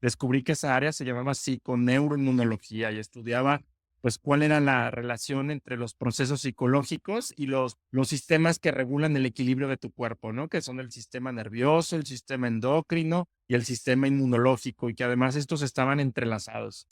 descubrí que esa área se llamaba psiconeuroinmunología y estudiaba pues cuál era la relación entre los procesos psicológicos y los sistemas que regulan el equilibrio de tu cuerpo, ¿no? Que son el sistema nervioso, el sistema endocrino y el sistema inmunológico, y que además estos estaban entrelazados.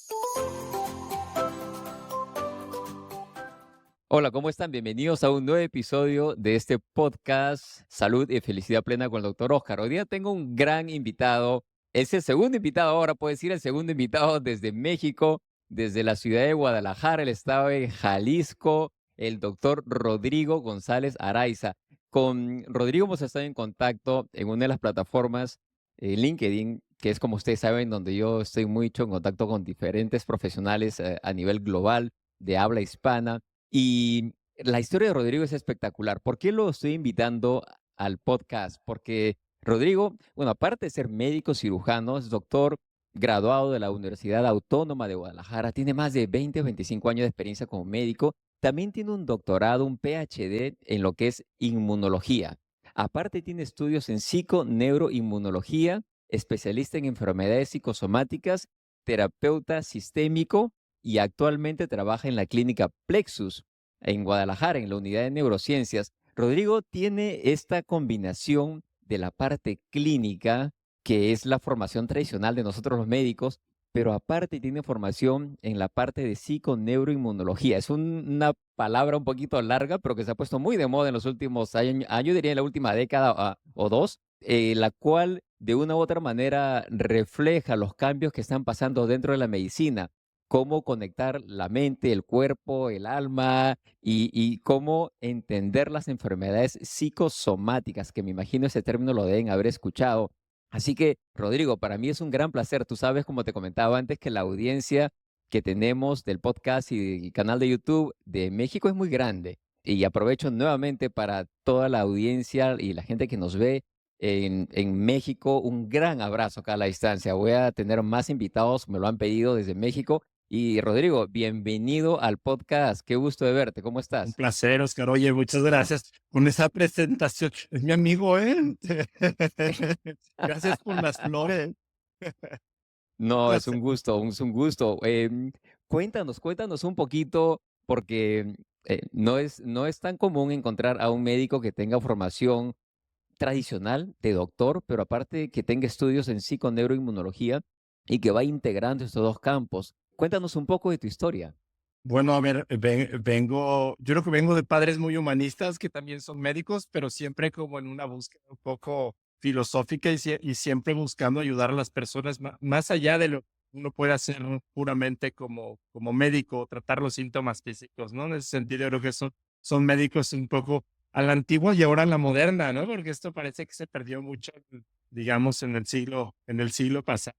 Hola, ¿cómo están? Bienvenidos a un nuevo episodio de este podcast Salud y Felicidad Plena con el doctor Oscar. Hoy día tengo un gran invitado. Es el segundo invitado ahora, puedo decir el segundo invitado desde México, desde la ciudad de Guadalajara, el estado de Jalisco, el doctor Rodrigo González Araiza. Con Rodrigo hemos estado en contacto en una de las plataformas, LinkedIn, que es como ustedes saben, donde yo estoy mucho en contacto con diferentes profesionales a nivel global de habla hispana. Y la historia de Rodrigo es espectacular. ¿Por qué lo estoy invitando al podcast? Porque Rodrigo, bueno, aparte de ser médico cirujano, es doctor graduado de la Universidad Autónoma de Guadalajara, tiene más de 20 o 25 años de experiencia como médico, también tiene un doctorado, un PhD en lo que es inmunología. Aparte tiene estudios en psiconeuroinmunología, especialista en enfermedades psicosomáticas, terapeuta sistémico y actualmente trabaja en la clínica Plexus en Guadalajara, en la unidad de neurociencias. Rodrigo tiene esta combinación de la parte clínica, que es la formación tradicional de nosotros los médicos, pero aparte tiene formación en la parte de psiconeuroinmunología. Es una palabra un poquito larga, pero que se ha puesto muy de moda en los últimos años, diría en la última década o dos, la cual de una u otra manera refleja los cambios que están pasando dentro de la medicina, cómo conectar la mente, el cuerpo, el alma y cómo entender las enfermedades psicosomáticas, que me imagino ese término lo deben haber escuchado. Así que, Rodrigo, para mí es un gran placer. Tú sabes, como te comentaba antes, que la audiencia que tenemos del podcast y del canal de YouTube de México es muy grande. Y aprovecho nuevamente para toda la audiencia y la gente que nos ve en México, un gran abrazo acá a la distancia. Voy a tener más invitados, me lo han pedido desde México. Y Rodrigo, bienvenido al podcast. Qué gusto de verte. ¿Cómo Un estás? placer, Oscar. Oye, muchas gracias con esa presentación. Es mi amigo, ¿eh? Gracias por las flores. Un No, es placer. un gusto, es un gusto. Cuéntanos un poquito, porque no es tan común encontrar a un médico que tenga formación tradicional de doctor, pero aparte que tenga estudios en psiconeuroinmunología y que va integrando estos dos campos. Cuéntanos un poco de tu historia. Bueno, a ver, yo creo que vengo de padres muy humanistas que también son médicos, pero siempre como en una búsqueda un poco filosófica y siempre buscando ayudar a las personas más allá de lo que uno puede hacer puramente como médico, tratar los síntomas físicos, ¿no? En ese sentido, yo creo que son médicos un poco a la antigua y ahora a la moderna, ¿no? Porque esto parece que se perdió mucho, digamos, en el siglo pasado.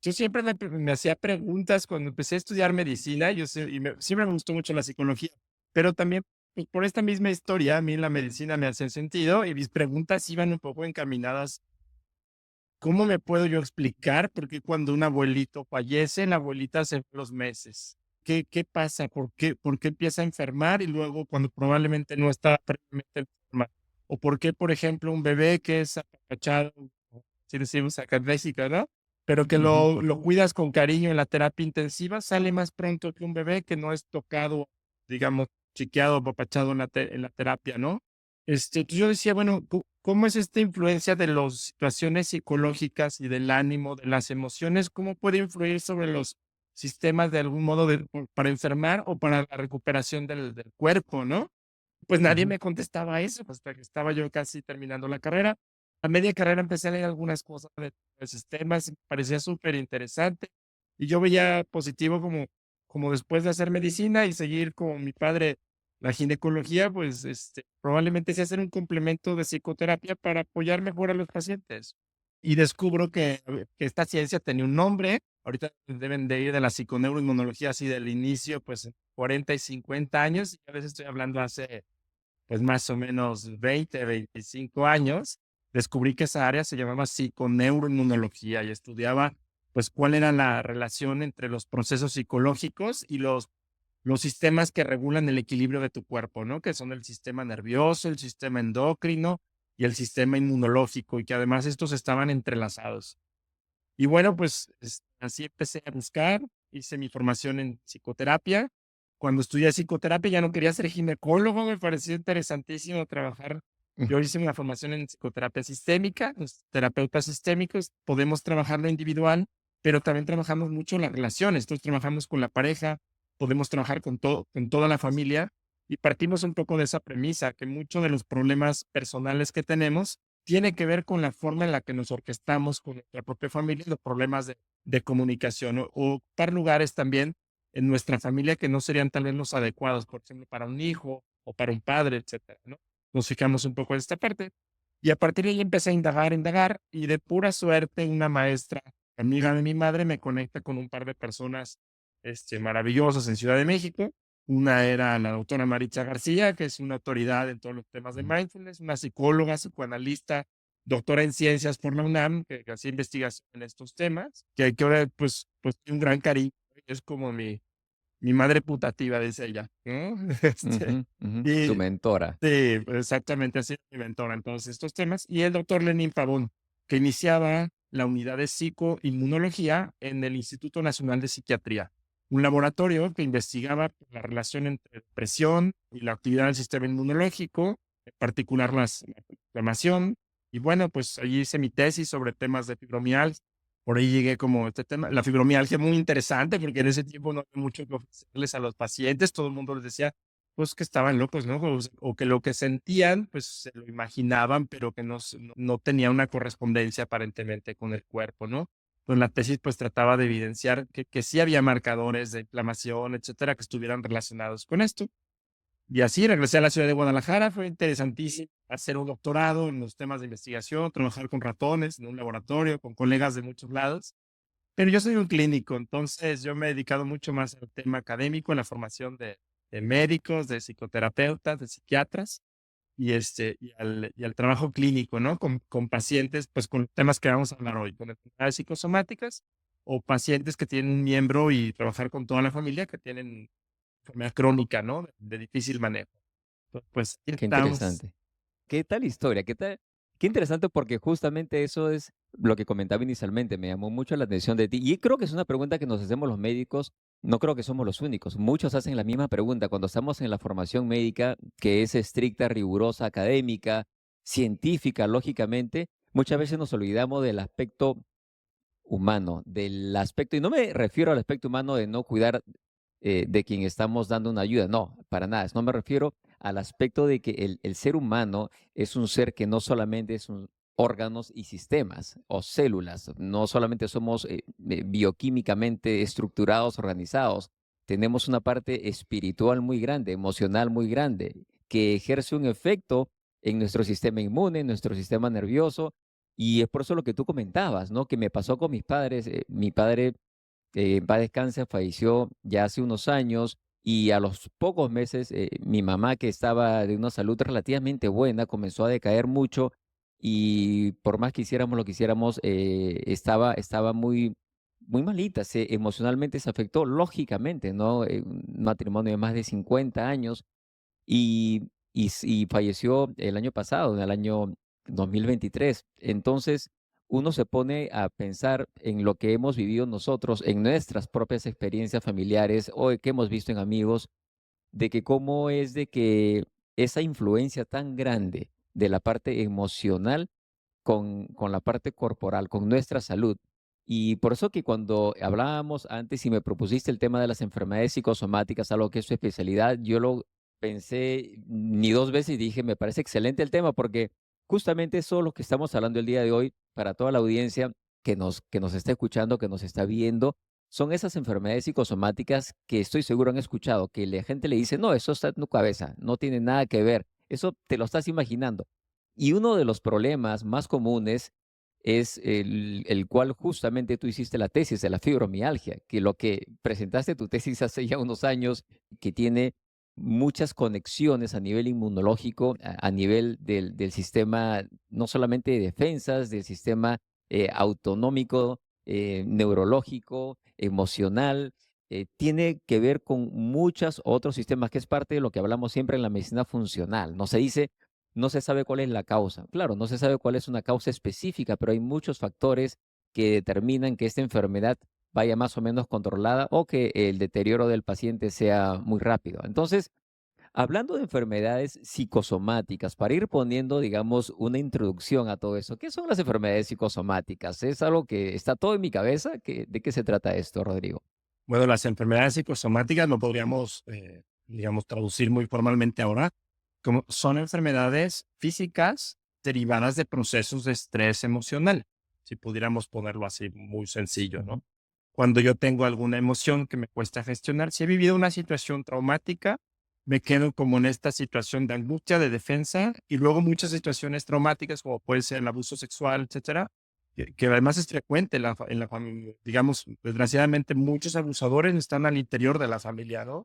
Yo siempre me hacía preguntas cuando empecé a estudiar medicina, siempre me gustó mucho la psicología, pero también, pues, por esta misma historia, a mí la medicina me hace sentido y mis preguntas iban un poco encaminadas. ¿Cómo me puedo yo explicar por qué cuando un abuelito fallece, la abuelita se va a los meses? ¿Qué pasa? ¿Por qué empieza a enfermar y luego cuando probablemente no está previamente enferma? ¿O por qué, por ejemplo, un bebé que es apapachado, si decimos acadésica, ¿no? Pero que Ujú. lo cuidas con cariño en la terapia intensiva, sale más pronto que un bebé que no es tocado, digamos, chiqueado, apapachado en la terapia, ¿no? Entonces yo decía, bueno, ¿cómo es esta influencia de las situaciones psicológicas y del ánimo, de las emociones? ¿Cómo puede influir sobre los sistemas de algún modo para enfermar o para la recuperación del cuerpo, ¿no? Pues nadie Ujú. me contestaba eso hasta que estaba yo casi terminando la carrera. A media carrera empecé a leer algunas cosas de esos temas, y me parecía súper interesante. Y yo veía positivo como después de hacer medicina y seguir con mi padre la ginecología, pues probablemente sea hacer un complemento de psicoterapia para apoyar mejor a los pacientes. Y descubro que esta ciencia tenía un nombre. Ahorita deben de ir de la psiconeuroinmunología así del inicio, pues 40 y 50 años. Y a veces estoy hablando hace pues más o menos 25 años, descubrí que esa área se llamaba psiconeuroinmunología y estudiaba pues cuál era la relación entre los procesos psicológicos y los sistemas que regulan el equilibrio de tu cuerpo, ¿no? Que son el sistema nervioso, el sistema endocrino y el sistema inmunológico, y que además estos estaban entrelazados. Y bueno, pues así empecé a buscar, hice mi formación en psicoterapia. Cuando estudié psicoterapia ya no quería ser ginecólogo, me pareció interesantísimo trabajar. Mm, Yo hice una formación en psicoterapia sistémica, los terapeutas sistémicos podemos trabajar lo individual, pero también trabajamos mucho las relaciones. Entonces trabajamos con la pareja, podemos trabajar con todo, con toda la familia y partimos un poco de esa premisa que muchos de los problemas personales que tenemos tiene que ver con la forma en la que nos orquestamos con nuestra propia familia, los problemas de comunicación o ocupar lugares también en nuestra familia que no serían tal vez los adecuados, por ejemplo, para un hijo o para un padre, etcétera, ¿no? Nos fijamos un poco en esta parte y a partir de ahí empecé a indagar y de pura suerte una maestra, amiga de mi madre, me conecta con un par de personas maravillosas en Ciudad de México. Una era la doctora Maritza García, que es una autoridad en todos los temas de mm, mindfulness, una psicóloga, psicoanalista, doctora en ciencias por la UNAM, que hacía investigación en estos temas, que ahora pues un gran cariño, es como mi madre putativa, dice ella, ¿no? ujú, ujú. Tu Y mentora. sí, exactamente así, mi mentora en todos estos temas. Y el doctor Lenín Pavón, que iniciaba la unidad de psicoinmunología en el Instituto Nacional de Psiquiatría, un laboratorio que investigaba la relación entre depresión y la actividad del sistema inmunológico, en particular la inflamación. Y bueno, pues allí hice mi tesis sobre temas de fibromialgia. Por ahí llegué como este tema, la fibromialgia muy interesante, porque en ese tiempo no había mucho que ofrecerles a los pacientes, todo el mundo les decía, pues, que estaban locos, ¿no? O que lo que sentían, pues, se lo imaginaban, pero que no tenía una correspondencia aparentemente con el cuerpo, ¿no? Pues, la tesis, pues, trataba de evidenciar que sí había marcadores de inflamación, etcétera, que estuvieran relacionados con esto. Y así regresé a la ciudad de Guadalajara, fue interesantísimo hacer un doctorado en los temas de investigación, trabajar con ratones en un laboratorio, con colegas de muchos lados. Pero yo soy un clínico, entonces yo me he dedicado mucho más al tema académico, en la formación de médicos, de psicoterapeutas, de psiquiatras y al trabajo clínico, ¿no? Con pacientes, pues con temas que vamos a hablar hoy, con enfermedades psicosomáticas o pacientes que tienen un miembro y trabajar con toda la familia que tienen enfermedad crónica, ¿no? De difícil manejo. Pues aquí Qué estamos. interesante. ¿Qué tal historia? ¿Qué tal? Qué interesante porque justamente eso es lo que comentaba inicialmente, me llamó mucho la atención de ti. Y creo que es una pregunta que nos hacemos los médicos, no creo que somos los únicos. Muchos hacen la misma pregunta cuando estamos en la formación médica, que es estricta, rigurosa, académica, científica, lógicamente. Muchas veces nos olvidamos del aspecto humano, del aspecto, y no me refiero al aspecto humano de no cuidar de quien estamos dando una ayuda. No, para nada. No me refiero al aspecto de que el ser humano es un ser que no solamente es un órganos y sistemas o células, no solamente somos bioquímicamente estructurados, organizados, tenemos una parte espiritual muy grande, emocional muy grande, que ejerce un efecto en nuestro sistema inmune, en nuestro sistema nervioso, y es por eso lo que tú comentabas, ¿no? Que me pasó con mis padres. Mi padre en paz descanse, falleció ya hace unos años y a los pocos meses mi mamá, que estaba de una salud relativamente buena, comenzó a decaer mucho y por más que hiciéramos lo que hiciéramos, estaba muy, muy malita, emocionalmente se afectó, lógicamente, ¿no? Un matrimonio de más de 50 años y falleció el año pasado, en el año 2023. Entonces, uno se pone a pensar en lo que hemos vivido nosotros, en nuestras propias experiencias familiares o que hemos visto en amigos, de que cómo es de que esa influencia tan grande de la parte emocional con la parte corporal, con nuestra salud. Y por eso que cuando hablábamos antes y me propusiste el tema de las enfermedades psicosomáticas, algo que es su especialidad, yo lo pensé ni dos veces y dije, me parece excelente el tema porque justamente eso es lo que estamos hablando el día de hoy para toda la audiencia que nos está escuchando, que nos está viendo, son esas enfermedades psicosomáticas que estoy seguro han escuchado, que la gente le dice, no, eso está en tu cabeza, no tiene nada que ver, eso te lo estás imaginando. Y uno de los problemas más comunes es el cual justamente tú hiciste la tesis de la fibromialgia, que lo que presentaste tu tesis hace ya unos años, que tiene muchas conexiones a nivel inmunológico, a nivel del sistema, no solamente de defensas, del sistema autonómico, neurológico, emocional, tiene que ver con muchos otros sistemas, que es parte de lo que hablamos siempre en la medicina funcional. No se dice no se sabe cuál es la causa. Claro, no se sabe cuál es una causa específica, pero hay muchos factores que determinan que esta enfermedad vaya más o menos controlada o que el deterioro del paciente sea muy rápido. Entonces, hablando de enfermedades psicosomáticas, para ir poniendo, digamos, una introducción a todo eso, ¿qué son las enfermedades psicosomáticas? ¿Es algo que está todo en mi cabeza? ¿De qué se trata esto, Rodrigo? Bueno, las enfermedades psicosomáticas lo podríamos, digamos, traducir muy formalmente ahora, como son enfermedades físicas derivadas de procesos de estrés emocional, si pudiéramos ponerlo así muy sencillo, Ujú. ¿no? Cuando yo tengo alguna emoción que me cuesta gestionar, si he vivido una situación traumática, me quedo como en esta situación de angustia, de defensa, y luego muchas situaciones traumáticas, como puede ser el abuso sexual, etcétera, que además es frecuente en la familia. Digamos, desgraciadamente, muchos abusadores están al interior de la familia, ¿no?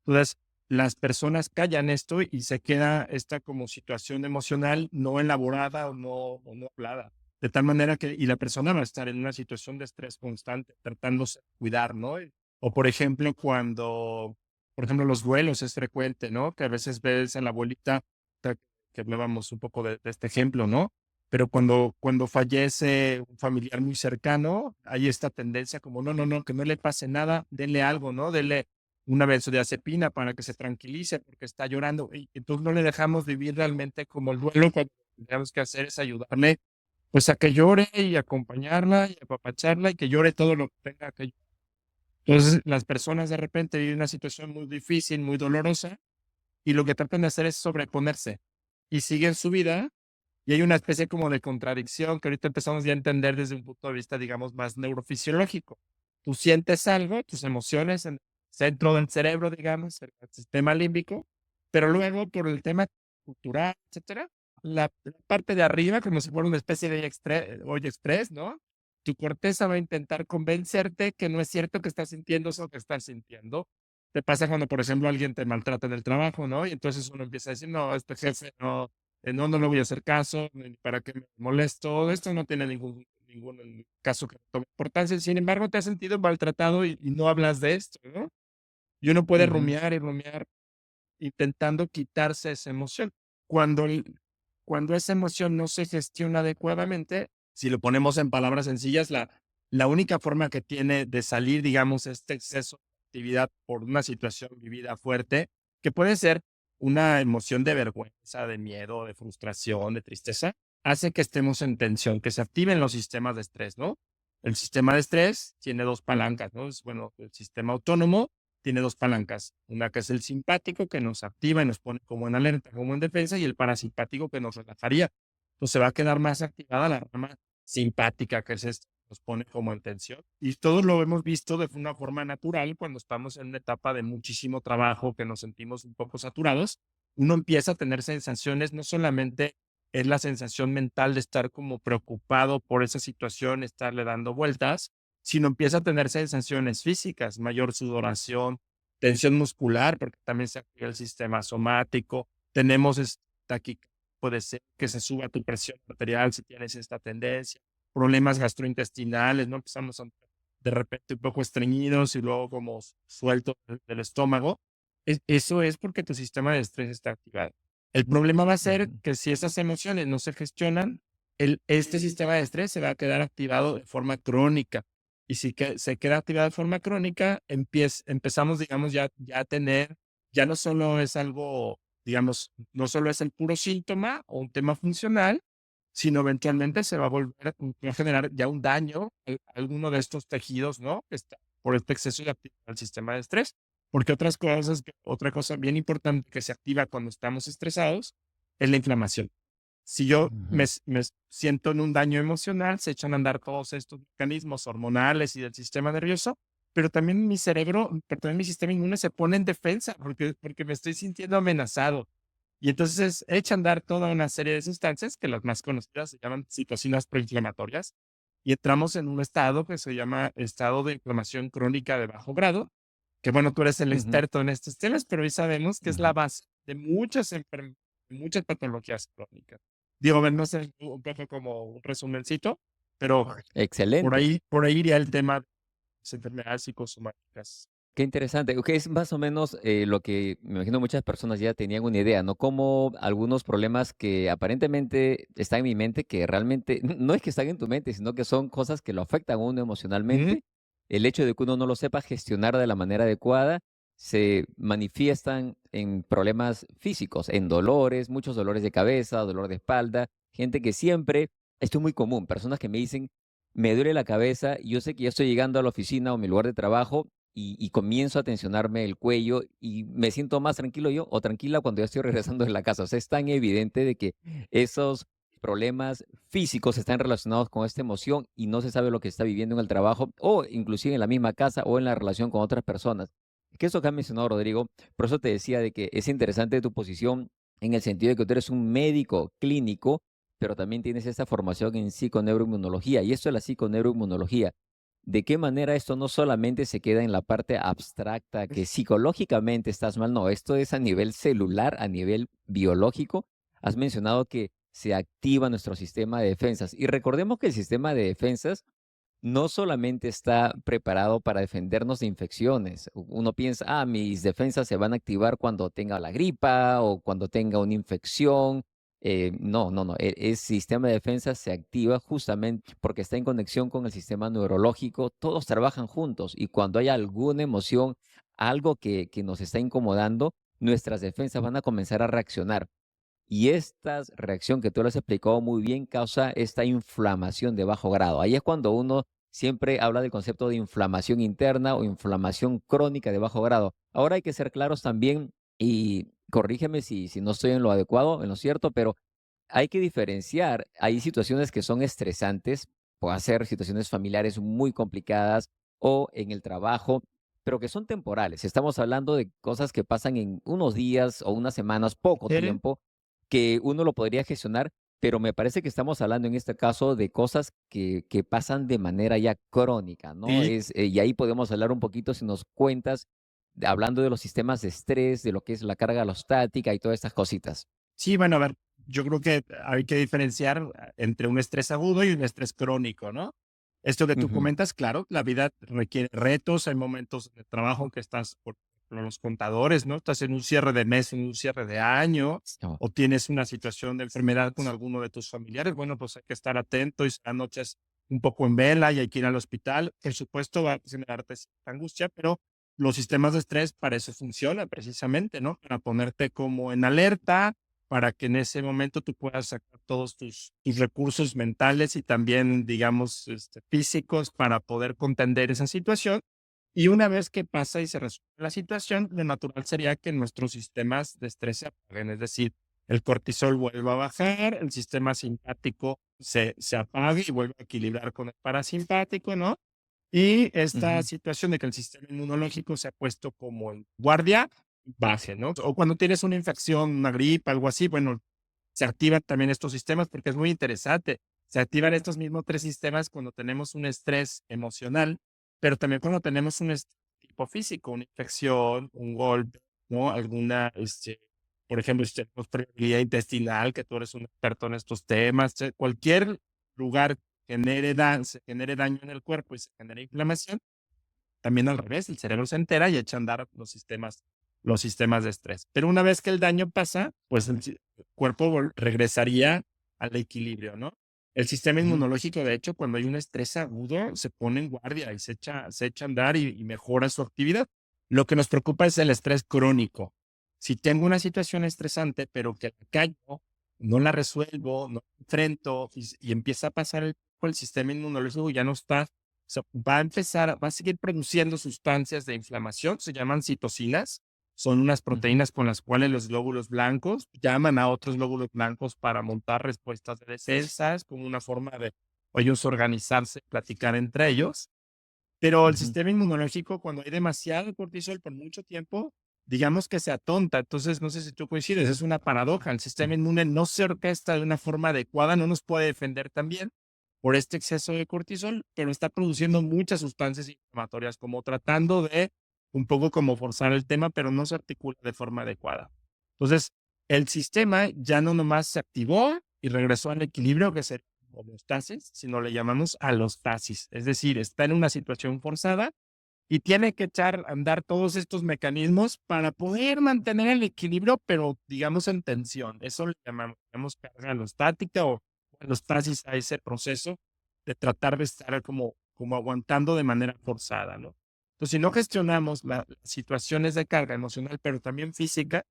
Entonces, las personas callan esto y se queda esta como situación emocional no elaborada o no hablada. De tal manera que, y la persona va a estar en una situación de estrés constante, tratándose de cuidar, ¿no? O por ejemplo, por ejemplo, los duelos es frecuente, ¿no? Que a veces ves a la abuelita, que hablábamos un poco de este ejemplo, ¿no? Pero cuando fallece un familiar muy cercano, hay esta tendencia como, no, no, no, que no le pase nada, denle algo, ¿no? Denle una benzodiazepina para que se tranquilice porque está llorando. Y entonces no le dejamos vivir realmente como el duelo. Cuando lo que tenemos que hacer es ayudarle, pues a que llore y acompañarla y apapacharla y que llore todo lo que tenga que llorar. Entonces las personas de repente viven una situación muy difícil, muy dolorosa y lo que tratan de hacer es sobreponerse y siguen su vida y hay una especie como de contradicción que ahorita empezamos ya a entender desde un punto de vista, digamos, más neurofisiológico. Tú sientes algo, tus emociones en el centro del cerebro, digamos, el sistema límbico, pero luego por el tema cultural, etcétera, la parte de arriba, como si fuera una especie de hoy express, ¿no? Tu corteza va a intentar convencerte que no es cierto que estás sintiendo eso que estás sintiendo. Te pasa cuando, por ejemplo, alguien te maltrata en el trabajo, ¿no? Y entonces uno empieza a decir, no, este jefe no, no, no le voy a hacer caso, ni para qué me molesto, esto no tiene ningún caso que tome importancia. Sin embargo, te has sentido maltratado y no hablas de esto, ¿no? Y uno puede Ujú. rumiar y rumiar intentando quitarse esa emoción. Cuando, cuando esa emoción no se gestiona adecuadamente, si lo ponemos en palabras sencillas, la única forma que tiene de salir, digamos, este exceso de actividad por una situación vivida fuerte, que puede ser una emoción de vergüenza, de miedo, de frustración, de tristeza, hace que estemos en tensión, que se activen los sistemas de estrés, ¿no? El sistema de estrés tiene dos palancas, ¿no? Es, bueno, el sistema autónomo tiene dos palancas. Una que es el simpático, que nos activa y nos pone como en alerta, como en defensa, y el parasimpático, que nos relajaría. Entonces se va a quedar más activada la rama simpática, que es esta, nos pone como en tensión. Y todos lo hemos visto de una forma natural cuando estamos en una etapa de muchísimo trabajo, que nos sentimos un poco saturados. Uno empieza a tener sensaciones, no solamente es la sensación mental de estar como preocupado por esa situación, estarle dando vueltas, sino empieza a tener sensaciones físicas, mayor sudoración, tensión muscular, porque también se activa el sistema somático. Tenemos aquí, puede ser que se suba tu presión arterial si tienes esta tendencia, problemas gastrointestinales, ¿no? Empezamos a de repente un poco estreñidos y luego como suelto del estómago. Eso es porque tu sistema de estrés está activado. El problema va a ser Ujú. que si esas emociones no se gestionan, este sistema de estrés se va a quedar activado de forma crónica. Y si se queda activado de forma crónica, empezamos, digamos, ya a tener, ya no solo es algo, digamos, no solo es el puro síntoma o un tema funcional, sino eventualmente se va a va a generar ya un daño a alguno de estos tejidos, ¿no? Por este exceso de actividad del sistema de estrés. Porque otra cosa bien importante que se activa cuando estamos estresados es la inflamación. Si yo Ujú. me siento en un daño emocional, se echan a andar todos estos mecanismos hormonales y del sistema nervioso, pero también mi cerebro, pero también mi sistema inmune se pone en defensa porque me estoy sintiendo amenazado. Y entonces echa a andar toda una serie de sustancias que las más conocidas se llaman citocinas proinflamatorias y entramos en un estado que se llama estado de inflamación crónica de bajo grado, que bueno, tú eres el Ujú. experto en estos temas, pero hoy sabemos que es la Ujú. base de muchas patologías crónicas. Digo, a ver, no sé, un poco como un resumencito, pero Excelente. por ahí iría el tema de las enfermedades psicosomáticas. Qué interesante. Que es más o menos lo que me imagino muchas personas ya tenían una idea, ¿no? Como algunos problemas que aparentemente están en mi mente, que realmente no es que están en tu mente, sino que son cosas que lo afectan a uno Ujú. emocionalmente. El hecho de que uno no lo sepa gestionar de la manera adecuada se manifiestan en problemas físicos, en dolores, muchos dolores de cabeza, dolor de espalda, gente que siempre, esto es muy común, personas que me dicen, me duele la cabeza, y yo sé que ya estoy llegando a la oficina o mi lugar de trabajo y comienzo a tensionarme el cuello y me siento más tranquilo yo o tranquila cuando ya estoy regresando de la casa. O sea, es tan evidente de que esos problemas físicos están relacionados con esta emoción y no se sabe lo que está viviendo en el trabajo o inclusive en la misma casa o en la relación con otras personas. Que eso que ha mencionado Rodrigo, por eso te decía de que es interesante tu posición en el sentido de que tú eres un médico clínico, pero también tienes esta formación en psiconeuroinmunología. Y esto es la psiconeuroinmunología. ¿De qué manera esto no solamente se queda en la parte abstracta, que psicológicamente estás mal? No, esto es a nivel celular, a nivel biológico. Has mencionado que se activa nuestro sistema de defensas. Y recordemos que el sistema de defensas no solamente está preparado para defendernos de infecciones. Uno piensa, mis defensas se van a activar cuando tenga la gripa o cuando tenga una infección. No, no, no. El sistema de defensa se activa justamente porque está en conexión con el sistema neurológico. Todos trabajan juntos y cuando hay alguna emoción, algo que nos está incomodando, nuestras defensas van a comenzar a reaccionar. Y esta reacción que tú lo has explicado muy bien causa esta inflamación de bajo grado. Ahí es cuando uno siempre habla del concepto de inflamación interna o inflamación crónica de bajo grado. Ahora hay que ser claros también, y corrígeme si no estoy en lo adecuado, en lo cierto, pero hay que diferenciar. Hay situaciones que son estresantes, pueden ser situaciones familiares muy complicadas o en el trabajo, pero que son temporales. Estamos hablando de cosas que pasan en unos días o unas semanas, poco tiempo, que uno lo podría gestionar, pero me parece que estamos hablando en este caso de cosas que pasan de manera ya crónica, ¿no? Sí, Y ahí podemos hablar un poquito, si nos cuentas, hablando de los sistemas de estrés, de lo que es la carga alostática y todas estas cositas. sí, bueno, a ver, yo creo que hay que diferenciar entre un estrés agudo y un estrés crónico, ¿no? Esto que tú Ujú. comentas, claro, la vida requiere retos, hay momentos de trabajo que estás, por ejemplo, los contadores, ¿no? Estás en un cierre de mes, en un cierre de año, Oh, o tienes una situación de enfermedad con alguno de tus familiares, bueno, pues hay que estar atento y anoches un poco en vela y hay que ir al hospital. Por supuesto, va a generarte cierta angustia, pero los sistemas de estrés para eso funcionan precisamente, ¿no? Para ponerte como en alerta, para que en ese momento tú puedas sacar todos tus recursos mentales y también, digamos, físicos para poder contender esa situación. Y una vez que pasa y se resuelve la situación, lo natural sería que nuestros sistemas de estrés se apaguen, es decir, el cortisol vuelva a bajar, el sistema simpático se apague y vuelva a equilibrar con el parasimpático, ¿no? Y esta ujú. situación de que el sistema inmunológico se ha puesto como en guardia, baje, ¿no? O cuando tienes una infección, una gripa, algo así, bueno, se activan también estos sistemas porque es muy interesante. Se activan estos mismos tres sistemas cuando tenemos un estrés emocional, pero también cuando tenemos un estrés tipo físico, una infección, un golpe, ¿no? Alguna, por ejemplo, si tenemos permeabilidad intestinal, que tú eres un experto en estos temas, cualquier lugar se genere daño en el cuerpo y se genere inflamación, también al revés, el cerebro se entera y echa a andar los sistemas de estrés. Pero una vez que el daño pasa, pues el cuerpo regresaría al equilibrio, ¿no? El sistema Ujú. inmunológico, de hecho, cuando hay un estrés agudo, se pone en guardia y se echa a andar y mejora su actividad. Lo que nos preocupa es el estrés crónico. Si tengo una situación estresante, pero que la callo, no la resuelvo, no la enfrento y empieza a pasar el sistema inmunológico ya no está sea, va a seguir produciendo sustancias de inflamación, se llaman citocinas, son unas Ujú. proteínas con las cuales los glóbulos blancos llaman a otros glóbulos blancos para montar respuestas de defensas, como una forma de ellos organizarse, platicar entre ellos. Pero el Ujú. sistema inmunológico, cuando hay demasiado cortisol por mucho tiempo, digamos que se atonta. Entonces, no sé si tú coincides, es una paradoja. El sistema inmune no se orquesta de una forma adecuada, no nos puede defender también por este exceso de cortisol, pero está produciendo muchas sustancias inflamatorias, como tratando de un poco como forzar el tema, pero no se articula de forma adecuada. Entonces, el sistema ya no nomás se activó y regresó al equilibrio que sería homeostasis, sino le llamamos alostasis, es decir, está en una situación forzada y tiene que echar a andar todos estos mecanismos para poder mantener el equilibrio, pero digamos en tensión. Eso le llamamos carga alostática o alostasis a ese proceso de tratar de estar como aguantando de manera forzada, ¿no? Entonces, si no gestionamos las situaciones de carga emocional, pero también física,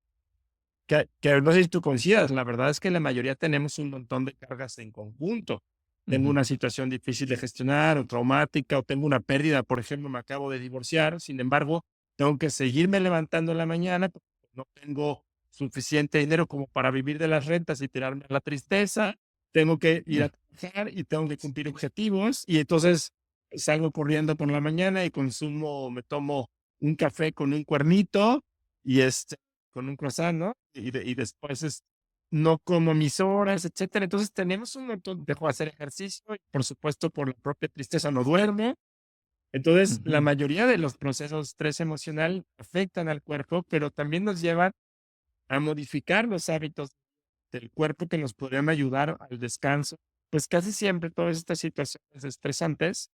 que no sé si tú coincidas, la verdad es que la mayoría tenemos un montón de cargas en conjunto. Tengo Ujú, una situación difícil de gestionar o traumática, o tengo una pérdida, por ejemplo, me acabo de divorciar, sin embargo, tengo que seguirme levantando en la mañana, porque no tengo suficiente dinero como para vivir de las rentas y tirarme a la tristeza, tengo que ir mm, a trabajar y tengo que cumplir objetivos, y entonces salgo corriendo por la mañana y me tomo un café con un cuernito, y con un croissant, ¿no? Y después, no como mis horas, etcétera. Entonces, tenemos un montón dejo de hacer ejercicio y, por supuesto, por la propia tristeza no duermo. Entonces, la ujú. mayoría de los procesos de estrés emocional afectan al cuerpo, pero también nos llevan a modificar los hábitos del cuerpo que nos podrían ayudar al descanso. Pues, casi siempre todas estas situaciones estresantes,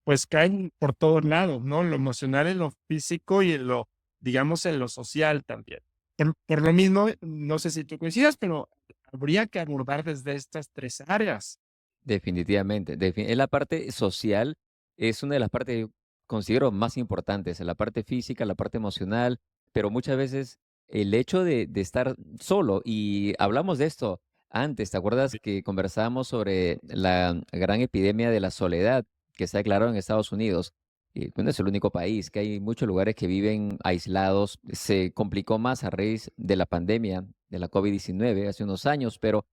pues, caen por todos lados, ¿no? En lo emocional, en lo físico y en lo, digamos, en lo social también. Por lo mismo, no sé si tú coincidas, pero habría que abordar desde estas 3 áreas. Definitivamente, es la parte social, es una de las partes que considero más importantes, la parte física, la parte emocional, pero muchas veces el hecho de estar solo, y hablamos de esto antes, ¿te acuerdas Sí, que conversábamos sobre la gran epidemia de la soledad que se ha declarado en Estados Unidos? Y no es el único país, que hay muchos lugares que viven aislados, se complicó más a raíz de la pandemia de la COVID-19 hace unos años, pero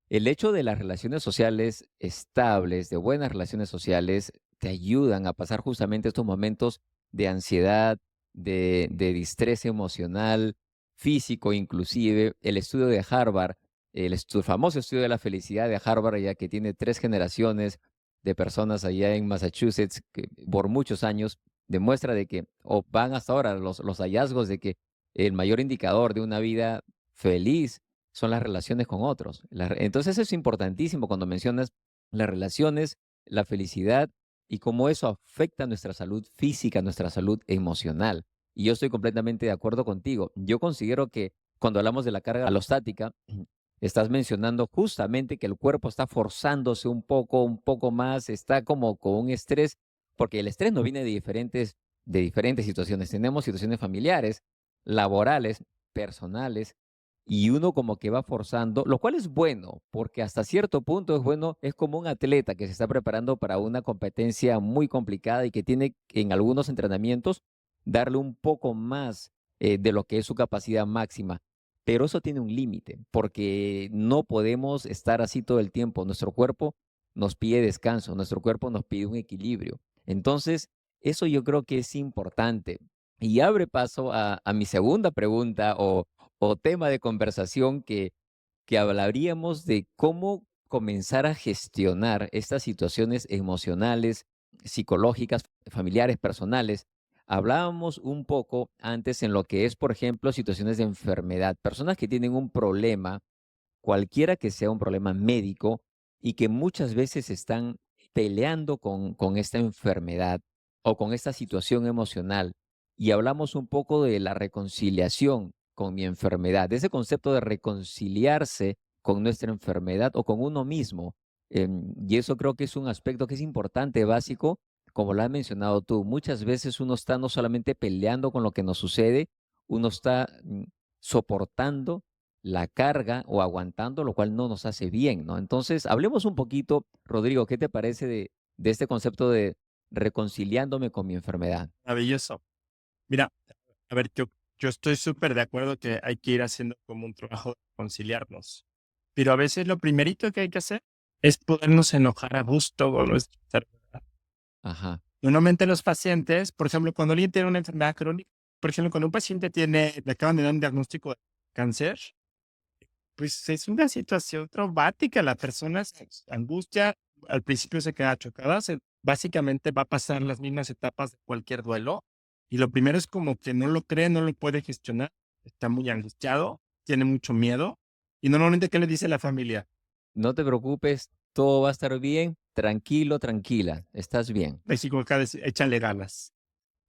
el hecho de las relaciones sociales estables, de buenas relaciones sociales, te ayudan a pasar justamente estos momentos de ansiedad, de distrés emocional, físico inclusive. El estudio de Harvard, famoso estudio de la felicidad de Harvard, ya que tiene 3 generaciones de personas allá en Massachusetts, que por muchos años demuestra de que, o van hasta ahora los hallazgos de que el mayor indicador de una vida feliz son las relaciones con otros. Entonces eso es importantísimo cuando mencionas las relaciones, la felicidad y cómo eso afecta nuestra salud física, nuestra salud emocional. Y yo estoy completamente de acuerdo contigo. Yo considero que cuando hablamos de la carga alostática, estás mencionando justamente que el cuerpo está forzándose un poco más, está como con un estrés, porque el estrés no viene de diferentes situaciones. Tenemos situaciones familiares, laborales, personales, y uno como que va forzando, lo cual es bueno, porque hasta cierto punto es bueno, es como un atleta que se está preparando para una competencia muy complicada y que tiene en algunos entrenamientos darle un poco más de lo que es su capacidad máxima. Pero eso tiene un límite, porque no podemos estar así todo el tiempo. Nuestro cuerpo nos pide descanso, nuestro cuerpo nos pide un equilibrio. Entonces, eso yo creo que es importante. Y abre paso a mi segunda pregunta o tema de conversación que hablaríamos de cómo comenzar a gestionar estas situaciones emocionales, psicológicas, familiares, personales. Hablábamos un poco antes en lo que es, por ejemplo, situaciones de enfermedad, personas que tienen un problema, cualquiera que sea un problema médico, y que muchas veces están peleando con esta enfermedad o con esta situación emocional. Y hablamos un poco de la reconciliación con mi enfermedad, de ese concepto de reconciliarse con nuestra enfermedad o con uno mismo. Y eso creo que es un aspecto que es importante, básico, como lo has mencionado tú. Muchas veces uno está no solamente peleando con lo que nos sucede, uno está soportando la carga o aguantando, lo cual no nos hace bien, ¿no? Entonces, hablemos un poquito, Rodrigo, ¿qué te parece de este concepto de reconciliándome con mi enfermedad? Maravilloso. Mira, a ver, yo estoy súper de acuerdo que hay que ir haciendo como un trabajo de conciliarnos, pero a veces lo primerito que hay que hacer es podernos enojar a gusto con nuestra enfermedad. Ajá, Normalmente los pacientes, por ejemplo, cuando alguien tiene una enfermedad crónica, por ejemplo, cuando un paciente le acaban de dar un diagnóstico de cáncer, pues es una situación traumática. La persona se angustia, al principio se queda chocada, básicamente va a pasar las mismas etapas de cualquier duelo. Y lo primero es como que no lo cree, no lo puede gestionar, está muy angustiado, tiene mucho miedo. Y normalmente, ¿qué le dice la familia? no te preocupes, todo va a estar bien, tranquilo, tranquila, estás bien. México acá, échale ganas.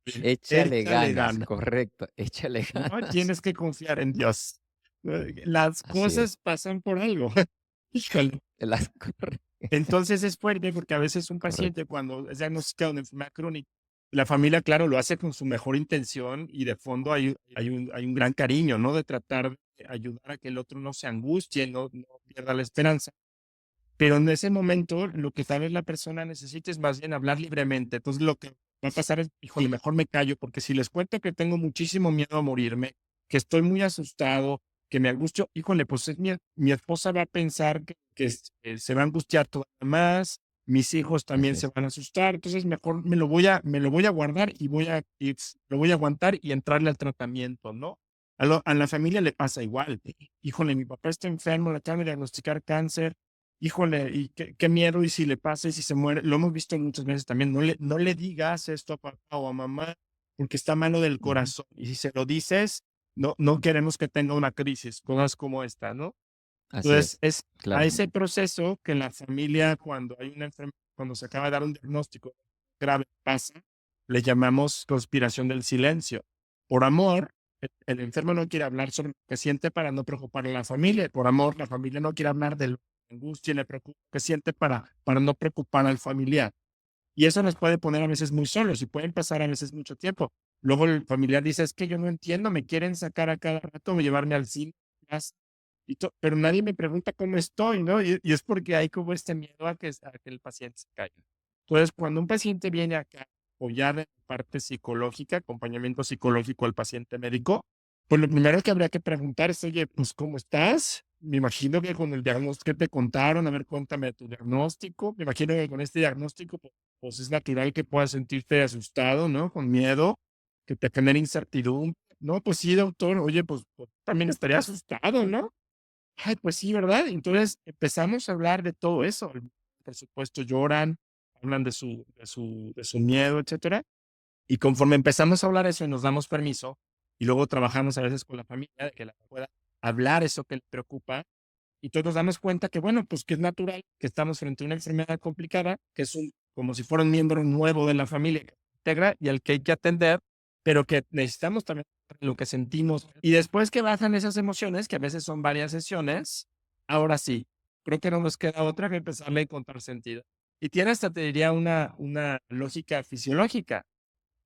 Échale Échale ganas, ganas, correcto, échale ¿no? ganas. Tienes que confiar en Dios. Las Así es, cosas pasan por algo. Híjole. las corre Entonces es fuerte porque a veces un paciente correcto. cuando es diagnosticado de enfermedad crónica, la familia, claro, lo hace con su mejor intención y de fondo hay un gran cariño, ¿no? De tratar de ayudar a que el otro no se angustie, no pierda la esperanza. Pero en ese momento, lo que tal vez la persona necesita es más bien hablar libremente. Entonces, lo que va a pasar es, híjole, mejor me callo, porque si les cuento que tengo muchísimo miedo a morirme, que estoy muy asustado, que me angustio, híjole, pues mi esposa va a pensar que se va a angustiar todavía más, mis hijos también Así se es. van a asustar, entonces mejor me lo voy a guardar lo voy a aguantar y entrarle al tratamiento, ¿no? A la familia le pasa igual. Híjole, mi papá está enfermo, le acaban de diagnosticar cáncer. Híjole, y qué miedo, y si le pasa, y si se muere, lo hemos visto muchas veces también, no le digas esto a papá o a mamá, porque está malo del Ujú. corazón, y si se lo dices, no queremos que tenga una crisis, cosas como esta, ¿no? Así Entonces, es, es a claro. ese proceso que en la familia, cuando hay una enfermedad, cuando se acaba de dar un diagnóstico grave, pasa, le llamamos conspiración del silencio. Por amor, el enfermo no quiere hablar sobre lo que siente para no preocupar a la familia. Por amor, la familia no quiere hablar de lo que angustia y le preocupa, que siente para no preocupar al familiar. Y eso nos puede poner a veces muy solos y pueden pasar a veces mucho tiempo. Luego el familiar dice, es que yo no entiendo, me quieren sacar a cada rato, llevarme al cine, pero nadie me pregunta cómo estoy, ¿no? Y es porque hay como este miedo a que el paciente se caiga. Entonces, cuando un paciente viene acá apoyar en la parte psicológica, acompañamiento psicológico al paciente médico, pues lo primero que habría que preguntar es, oye, pues, ¿cómo estás? Me imagino que con el diagnóstico que te contaron, a ver, cuéntame tu diagnóstico. Me imagino que con este diagnóstico, pues es natural que puedas sentirte asustado, ¿no? Con miedo, que te genere incertidumbre. No, pues sí, doctor, oye, pues también estaría asustado, ¿no? Ay, pues sí, ¿verdad? Entonces empezamos a hablar de todo eso. Por supuesto, lloran, hablan de su miedo, etcétera. Y conforme empezamos a hablar eso y nos damos permiso, y luego trabajamos a veces con la familia de que la pueda hablar eso que le preocupa, y todos nos damos cuenta que, bueno, pues que es natural, que estamos frente a una enfermedad complicada, que es como si fuera un miembro nuevo de la familia que se integra y al que hay que atender, pero que necesitamos también lo que sentimos. Y después que bajan esas emociones, que a veces son varias sesiones, ahora sí, creo que no nos queda otra que empezarle a encontrar sentido. Y tiene hasta, te diría, una lógica fisiológica.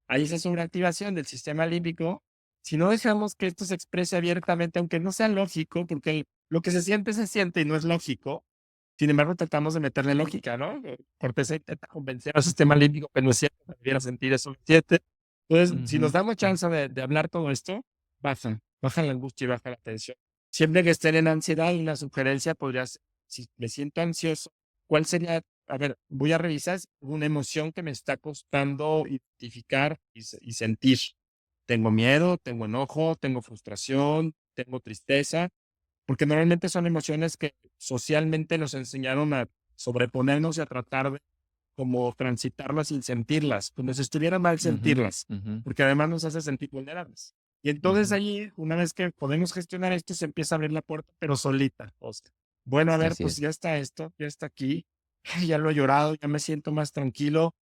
Hay esa sobreactivación del sistema límbico. Si no dejamos que esto se exprese abiertamente, aunque no sea lógico, porque lo que se siente y no es lógico. Sin embargo, tratamos de meterle lógica, ¿no? Corteza intenta convencer al sistema límbico que no es cierto, que debiera sentir eso, lo siente. Entonces, si nos Ujú, damos ujú. chance de hablar todo esto, baja la angustia y baja la tensión. Siempre que estén en ansiedad, una sugerencia podría ser, si me siento ansioso, ¿cuál sería? A ver, voy a revisar si hay una emoción que me está costando identificar y sentir. Tengo miedo, tengo enojo, tengo frustración, tengo tristeza, porque normalmente son emociones que socialmente nos enseñaron a sobreponernos y a tratar de como transitarlas sin sentirlas, como si estuviera mal Ujú, sentirlas, ujú, porque además nos hace sentir vulnerables. Y entonces ujú. allí, una vez que podemos gestionar esto, se empieza a abrir la puerta, pero solita. O sea, bueno, a ver, Así pues es. ya está esto, ya está aquí, ya lo he llorado, ya me siento más tranquilo.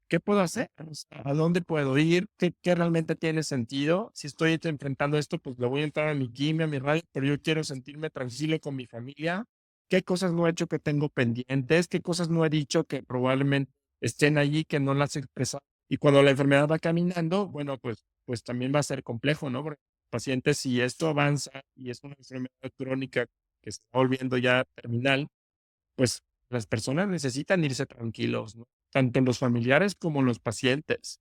¿Qué puedo hacer? O sea, ¿a dónde puedo ir? ¿Qué realmente tiene sentido? Si estoy enfrentando esto, pues le voy a entrar a mi quimio, a mi radio, pero yo quiero sentirme tranquilo con mi familia. ¿Qué cosas no he hecho que tengo pendientes? ¿Qué cosas no he dicho que probablemente estén allí que no las he expresado? Y cuando la enfermedad va caminando, bueno, pues también va a ser complejo, ¿no? Porque el paciente, si esto avanza y es una enfermedad crónica que está volviendo ya terminal, pues las personas necesitan irse tranquilos, ¿no? Tanto los familiares como los pacientes.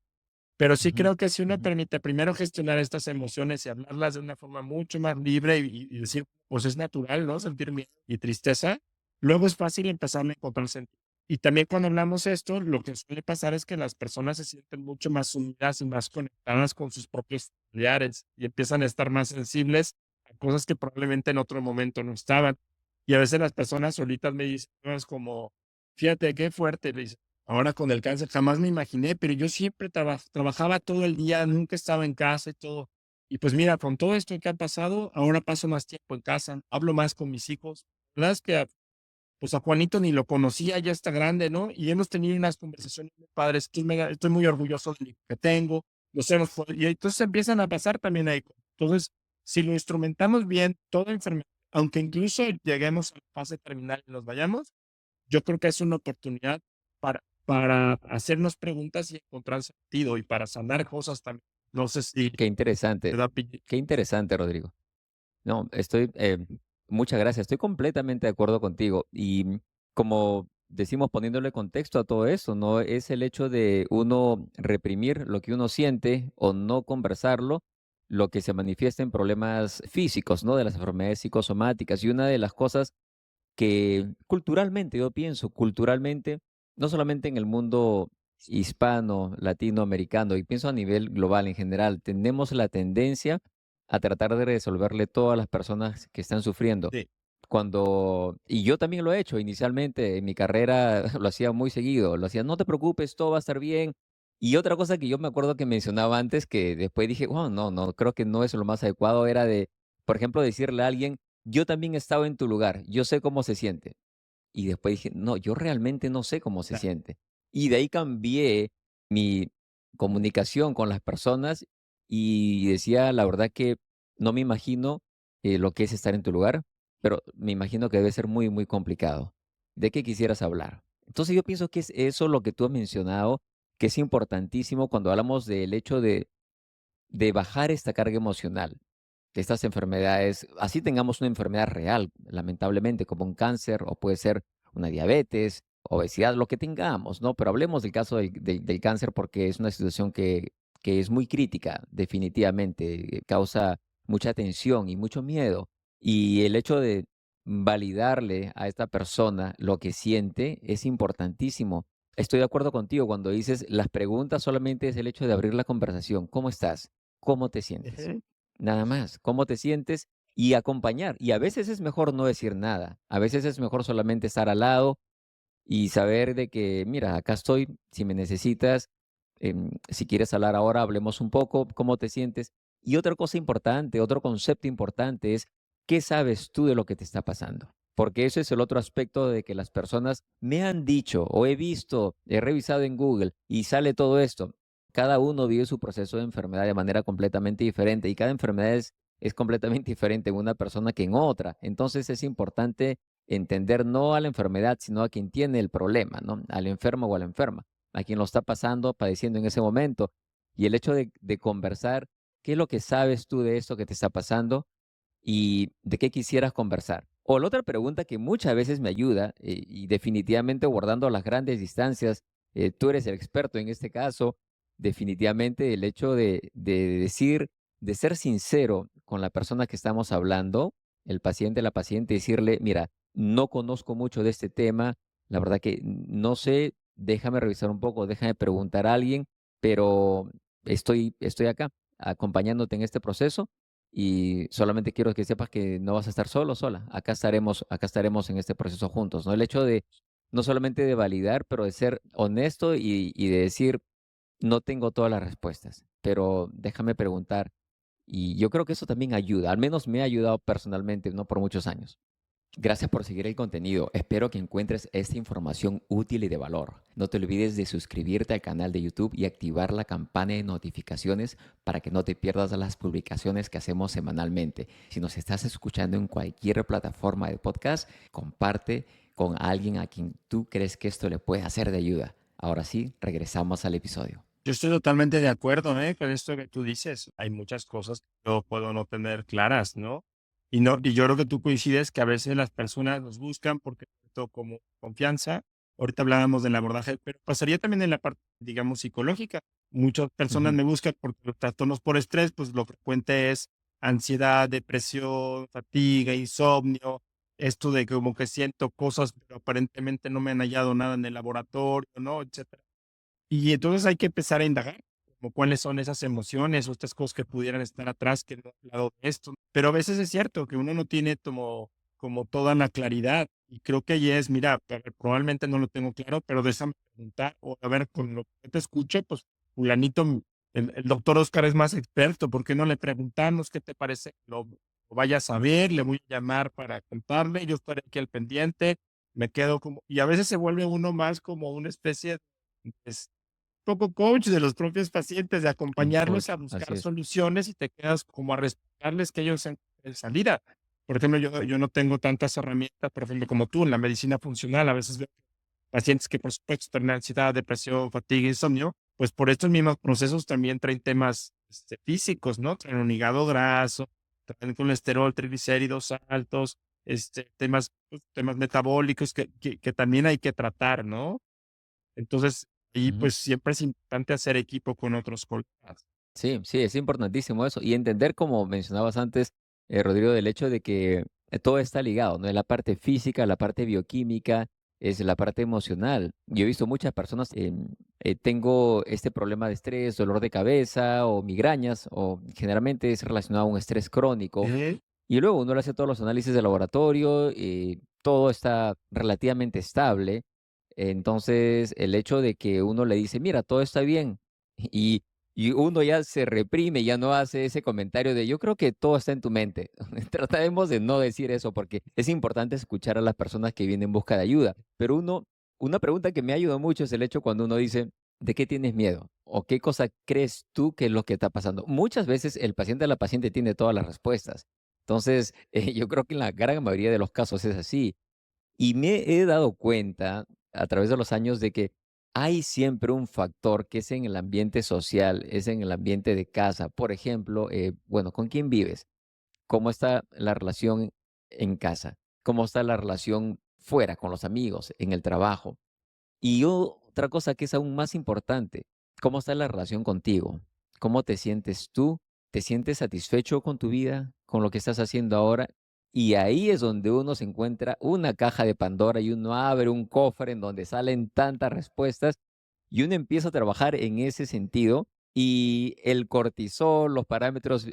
Pero sí Ujú, creo que si uno ujú. permite primero gestionar estas emociones y hablarlas de una forma mucho más libre y decir, pues es natural, ¿no? Sentir miedo y tristeza, luego es fácil empezar a encontrar sentido. Y también cuando hablamos esto, lo que suele pasar es que las personas se sienten mucho más unidas y más conectadas con sus propios familiares y empiezan a estar más sensibles a cosas que probablemente en otro momento no estaban. Y a veces las personas solitas me dicen, no, es como, fíjate qué fuerte, le dice, ahora con el cáncer jamás me imaginé, pero yo siempre trabajaba todo el día, nunca estaba en casa y todo. Y pues mira, con todo esto que ha pasado, ahora paso más tiempo en casa, hablo más con mis hijos. La verdad es que pues a Juanito ni lo conocía, ya está grande, ¿no? Y hemos tenido unas conversaciones muy padres. Estoy muy orgulloso del hijo que tengo, y entonces empiezan a pasar también ahí. Entonces, si lo instrumentamos bien, toda enfermedad, aunque incluso lleguemos a la fase terminal y nos vayamos, yo creo que es una oportunidad para hacernos preguntas y encontrar sentido y para sanar cosas también. No sé si Qué interesante, te da pi qué interesante, Rodrigo. No, muchas gracias. Estoy completamente de acuerdo contigo. Y como decimos, poniéndole contexto a todo eso, ¿no? Es el hecho de uno reprimir lo que uno siente o no conversarlo, lo que se manifiesta en problemas físicos, ¿no? De las enfermedades psicosomáticas. Y una de las cosas que culturalmente, yo pienso, culturalmente, no solamente en el mundo hispano, latinoamericano, y pienso a nivel global en general, tenemos la tendencia a tratar de resolverle todo a las personas que están sufriendo. sí, Y yo también lo he hecho inicialmente en mi carrera, lo hacía muy seguido, lo hacía, no te preocupes, todo va a estar bien. Y otra cosa que yo me acuerdo que mencionaba antes, que después dije, wow, no, no, creo que no es lo más adecuado, era de, por ejemplo, decirle a alguien, yo también he estado en tu lugar, yo sé cómo se siente. Y después dije, no, yo realmente no sé cómo se claro. siente. Y de ahí cambié mi comunicación con las personas y decía, la verdad que no me imagino lo que es estar en tu lugar, pero me imagino que debe ser muy, muy complicado. ¿De qué quisieras hablar? Entonces yo pienso que es eso lo que tú has mencionado, que es importantísimo cuando hablamos del hecho de bajar esta carga emocional de estas enfermedades, así tengamos una enfermedad real, lamentablemente, como un cáncer o puede ser una diabetes, obesidad, lo que tengamos, ¿no? Pero hablemos del caso del cáncer porque es una situación que es muy crítica, definitivamente, causa mucha tensión y mucho miedo. Y el hecho de validarle a esta persona lo que siente es importantísimo. Estoy de acuerdo contigo cuando dices, las preguntas solamente es el hecho de abrir la conversación. ¿Cómo estás? ¿Cómo te sientes? Ujú. Nada más, cómo te sientes y acompañar. Y a veces es mejor no decir nada. A veces es mejor solamente estar al lado y saber de que, mira, acá estoy, si me necesitas, si quieres hablar ahora, hablemos un poco, cómo te sientes. Y otra cosa importante, otro concepto importante es, ¿qué sabes tú de lo que te está pasando? Porque ese es el otro aspecto de que las personas me han dicho o he visto, he revisado en Google y sale todo esto. Cada uno vive su proceso de enfermedad de manera completamente diferente y cada enfermedad es completamente diferente en una persona que en otra. Entonces es importante entender no a la enfermedad, sino a quien tiene el problema, ¿no? Al enfermo o a la enferma, a quien lo está pasando, padeciendo en ese momento. Y el hecho de conversar, ¿qué es lo que sabes tú de esto que te está pasando y de qué quisieras conversar? O la otra pregunta que muchas veces me ayuda, y definitivamente guardando las grandes distancias, tú eres el experto en este caso, definitivamente el hecho de decir, de ser sincero con la persona que estamos hablando, el paciente, la paciente, decirle, mira, no conozco mucho de este tema, la verdad que no sé, déjame revisar un poco, déjame preguntar a alguien, pero estoy acá acompañándote en este proceso y solamente quiero que sepas que no vas a estar solo, sola. Acá estaremos en este proceso juntos, ¿no? El hecho de no solamente de validar, pero de ser honesto y de decir, no tengo todas las respuestas, pero déjame preguntar. Y yo creo que eso también ayuda, al menos me ha ayudado personalmente, no por muchos años. Gracias por seguir el contenido. Espero que encuentres esta información útil y de valor. No te olvides de suscribirte al canal de YouTube y activar la campana de notificaciones para que no te pierdas las publicaciones que hacemos semanalmente. Si nos estás escuchando en cualquier plataforma de podcast, comparte con alguien a quien tú crees que esto le puede hacer de ayuda. Ahora sí, regresamos al episodio. Yo estoy totalmente de acuerdo, con esto que tú dices. Hay muchas cosas que yo puedo no tener claras, ¿no? Y yo creo que tú coincides que a veces las personas nos buscan porque siento como confianza. Ahorita hablábamos del abordaje, pero pasaría también en la parte, digamos, psicológica. Muchas personas Ujú. me buscan porque los trastornos por estrés, pues lo frecuente es ansiedad, depresión, fatiga, insomnio, esto de como que siento cosas, pero aparentemente no me han hallado nada en el laboratorio, ¿no? Etcétera. Y entonces hay que empezar a indagar, como cuáles son esas emociones o estas cosas que pudieran estar atrás que no he hablado de esto. Pero a veces es cierto que uno no tiene como toda la claridad. Y creo que ahí es, mira, probablemente no lo tengo claro, pero déjame preguntar, o a ver, con lo que te escuché, pues, fulanito, el doctor Oscar es más experto, ¿por qué no le preguntamos qué te parece? Lo vayas a ver, le voy a llamar para contarle, yo estaré aquí al pendiente, me quedo como, y a veces se vuelve uno más como una especie de poco coach de los propios pacientes, de Un acompañarlos coach, a así buscar es. soluciones y te quedas como a respetarles que ellos encuentren salida. Por ejemplo, yo no tengo tantas herramientas, por ejemplo, como tú en la medicina funcional. A veces veo pacientes que, por supuesto, tienen ansiedad, depresión, fatiga, insomnio, pues por estos mismos procesos también traen temas físicos, ¿no? Traen un hígado graso, traen colesterol, triglicéridos altos, temas, pues, temas metabólicos que también hay que tratar, ¿no? Entonces, ahí Ujú. pues siempre es importante hacer equipo con otros colegas. Sí, sí, es importantísimo eso. Y entender, como mencionabas antes, Rodrigo, del hecho de que todo está ligado, ¿no? Es la parte física, la parte bioquímica, es la parte emocional. Yo he visto muchas personas, tengo este problema de estrés, dolor de cabeza o migrañas, o generalmente es relacionado a un estrés crónico. Eh, Y luego uno le hace todos los análisis de laboratorio y todo está relativamente estable. Entonces, el hecho de que uno le dice, mira, todo está bien, y, y uno ya se reprime, ya no hace ese comentario de, yo creo que todo está en tu mente. Trataremos de no decir eso porque es importante escuchar a las personas que vienen en busca de ayuda. Pero una pregunta que me ha ayudado mucho es el hecho cuando uno dice, ¿de qué tienes miedo? ¿O qué cosa crees tú que es lo que está pasando? Muchas veces el paciente o la paciente tiene todas las respuestas. Entonces, yo creo que en la gran mayoría de los casos es así. Y me he dado cuenta a través de los años de que hay siempre un factor que es en el ambiente social, es en el ambiente de casa. Por ejemplo, bueno, ¿con quién vives? ¿Cómo está la relación en casa? ¿Cómo está la relación fuera, con los amigos, en el trabajo? Y otra cosa que es aún más importante, ¿cómo está la relación contigo? ¿Cómo te sientes tú? ¿Te sientes satisfecho con tu vida, con lo que estás haciendo ahora? Y ahí es donde uno se encuentra una caja de Pandora y uno abre un cofre en donde salen tantas respuestas y uno empieza a trabajar en ese sentido y el cortisol, los parámetros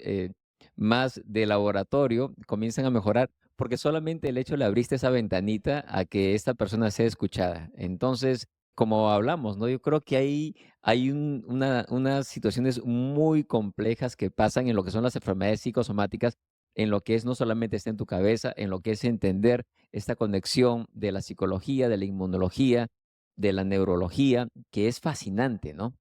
más de laboratorio comienzan a mejorar porque solamente el hecho le abriste esa ventanita a que esta persona sea escuchada. Entonces, como hablamos, ¿no? Yo creo que hay unas situaciones muy complejas que pasan en lo que son las enfermedades psicosomáticas, en lo que es no solamente está en tu cabeza, en lo que es entender esta conexión de la psicología, de la inmunología, de la neurología, que es fascinante, ¿no?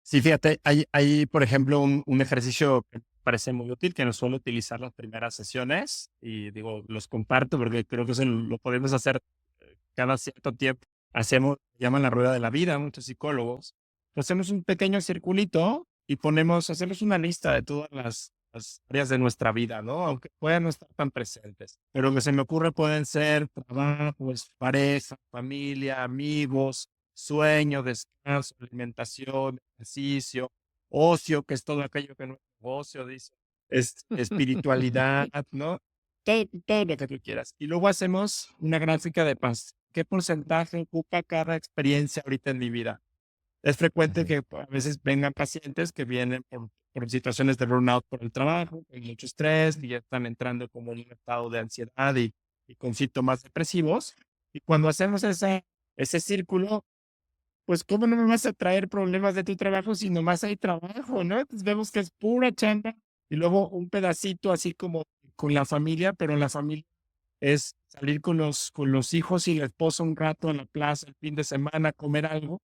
Sí, fíjate, hay, por ejemplo, un ejercicio que me parece muy útil, que no suelo utilizar las primeras sesiones y digo, los comparto porque creo que eso lo podemos hacer cada cierto tiempo. Hacemos, llaman la rueda de la vida, muchos psicólogos. Hacemos un pequeño circulito y hacemos una lista de todas las áreas de nuestra vida, ¿no? Aunque puedan no estar tan presentes. Pero lo que se me ocurre pueden ser trabajo, pues, pareja, familia, amigos, sueño, descanso, alimentación, ejercicio, ocio, que es todo aquello que no es negocio, dice, espiritualidad, ¿no? Todo lo que tú quieras. Y luego hacemos una gráfica de paz. ¿Qué porcentaje ocupa cada experiencia ahorita en mi vida? Es frecuente Así. que a veces vengan pacientes que vienen por situaciones de burnout por el trabajo, hay mucho estrés y ya están entrando como en un estado de ansiedad y con síntomas depresivos. Y cuando hacemos ese círculo, pues, ¿cómo no me vas a traer problemas de tu trabajo si nomás hay trabajo, no? Entonces, vemos que es pura chamba, y luego un pedacito así como con la familia, pero la familia es salir con los hijos y la esposa un rato en la plaza el fin de semana, comer algo,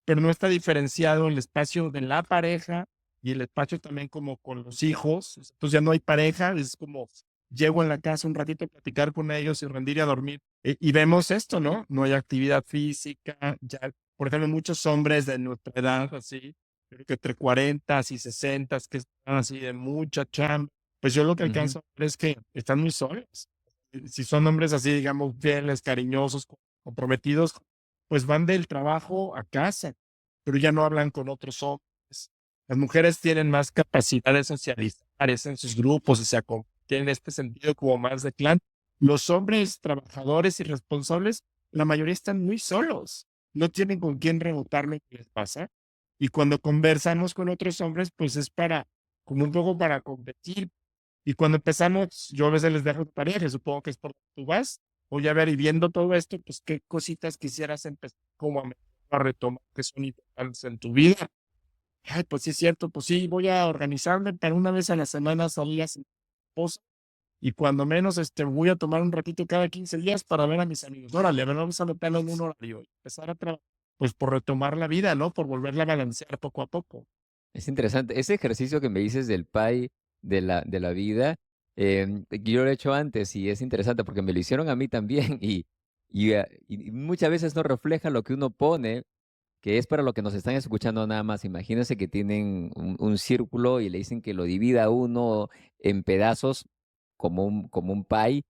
pero no está diferenciado el espacio de la pareja y el espacio también como con los hijos. Entonces, ya no hay pareja, es como llego en la casa un ratito a platicar con ellos y rendir y a dormir. Y vemos esto, ¿no? No hay actividad física, ya, por ejemplo, muchos hombres de nuestra edad, así, creo que entre 40 y 60, que están así de mucha chamba, pues yo lo que Ujú, alcanzo a ver es que están muy solos. Si son hombres así, digamos, fieles, cariñosos, comprometidos, pues van del trabajo a casa, pero ya no hablan con otros hombres. Las mujeres tienen más capacidad de socializar, es en sus grupos, o sea, tienen este sentido como más de clan. Los hombres trabajadores y responsables, la mayoría están muy solos, no tienen con quién rebotar lo que les pasa. Y cuando conversamos con otros hombres, pues es como un poco para competir. Y cuando empezamos, yo a veces les dejo tarea, que supongo que es por donde tú vas. Voy a ver, y viendo todo esto, pues qué cositas quisieras empezar como a retomar que son importantes en tu vida. Ay, pues sí es cierto, pues sí, voy a organizarme para una vez a la semana salir a cenar con mi esposa, y cuando menos, voy a tomar un ratito cada 15 días para ver a mis amigos. Órale, a ver, vamos a meterlo en un horario y empezar a trabajar. pues por retomar la vida, ¿no? Por volverla a balancear poco a poco. Es interesante. Ese ejercicio que me dices del pie de la vida, yo lo he hecho antes y es interesante porque me lo hicieron a mí también y muchas veces no refleja lo que uno pone, que es para lo que nos están escuchando nada más. Imagínense que tienen un círculo y le dicen que lo divida uno en pedazos como un pie,